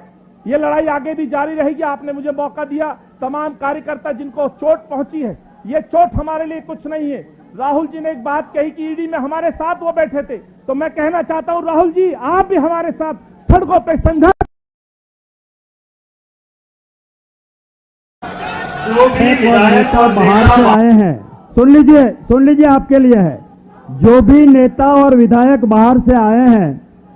J: ये लड़ाई आगे भी जारी रहेगी। आपने मुझे मौका दिया, तमाम कार्यकर्ता जिनको चोट पहुंची है, ये चोट हमारे लिए कुछ नहीं है। राहुल जी ने एक बात कही कि ईडी में हमारे साथ वो बैठे थे, तो मैं कहना चाहता हूं राहुल जी, आप भी हमारे साथ सड़कों पे संघर्ष।
B: एक और नेता बाहर से आए हैं, सुन लीजिए आपके लिए है। जो भी नेता और विधायक बाहर से आए हैं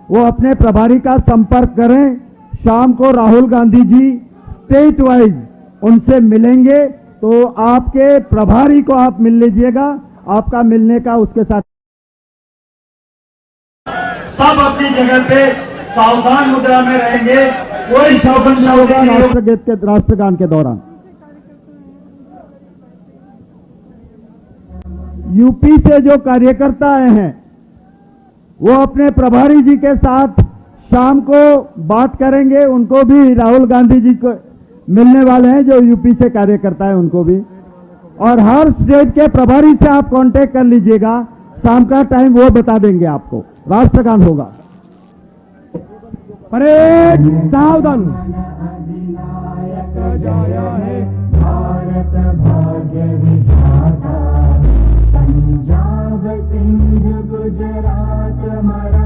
B: वो अपने प्रभारी का संपर्क करें। शाम को राहुल गांधी जी स्टेट वाइज उनसे मिलेंगे, तो आपके प्रभारी को आप मिल लीजिएगा। आपका मिलने का उसके साथ
K: सब अपनी जगह पे सावधान मुद्रा में रहेंगे। कोई शोभन
B: होगा राष्ट्रगान के दौरान। यूपी से जो कार्यकर्ता आए हैं वो अपने प्रभारी जी के साथ शाम को बात करेंगे। उनको भी राहुल गांधी जी को मिलने वाले हैं, जो यूपी से कार्यकर्ता है उनको भी। और हर स्टेट के प्रभारी से आप कांटेक्ट कर लीजिएगा, शाम का टाइम वो बता देंगे आपको। राष्ट्रगान होगा।
H: परेड सावधान।
L: भारत भाग्य विधाता, पंजाब सिंध गुजरात मराठा।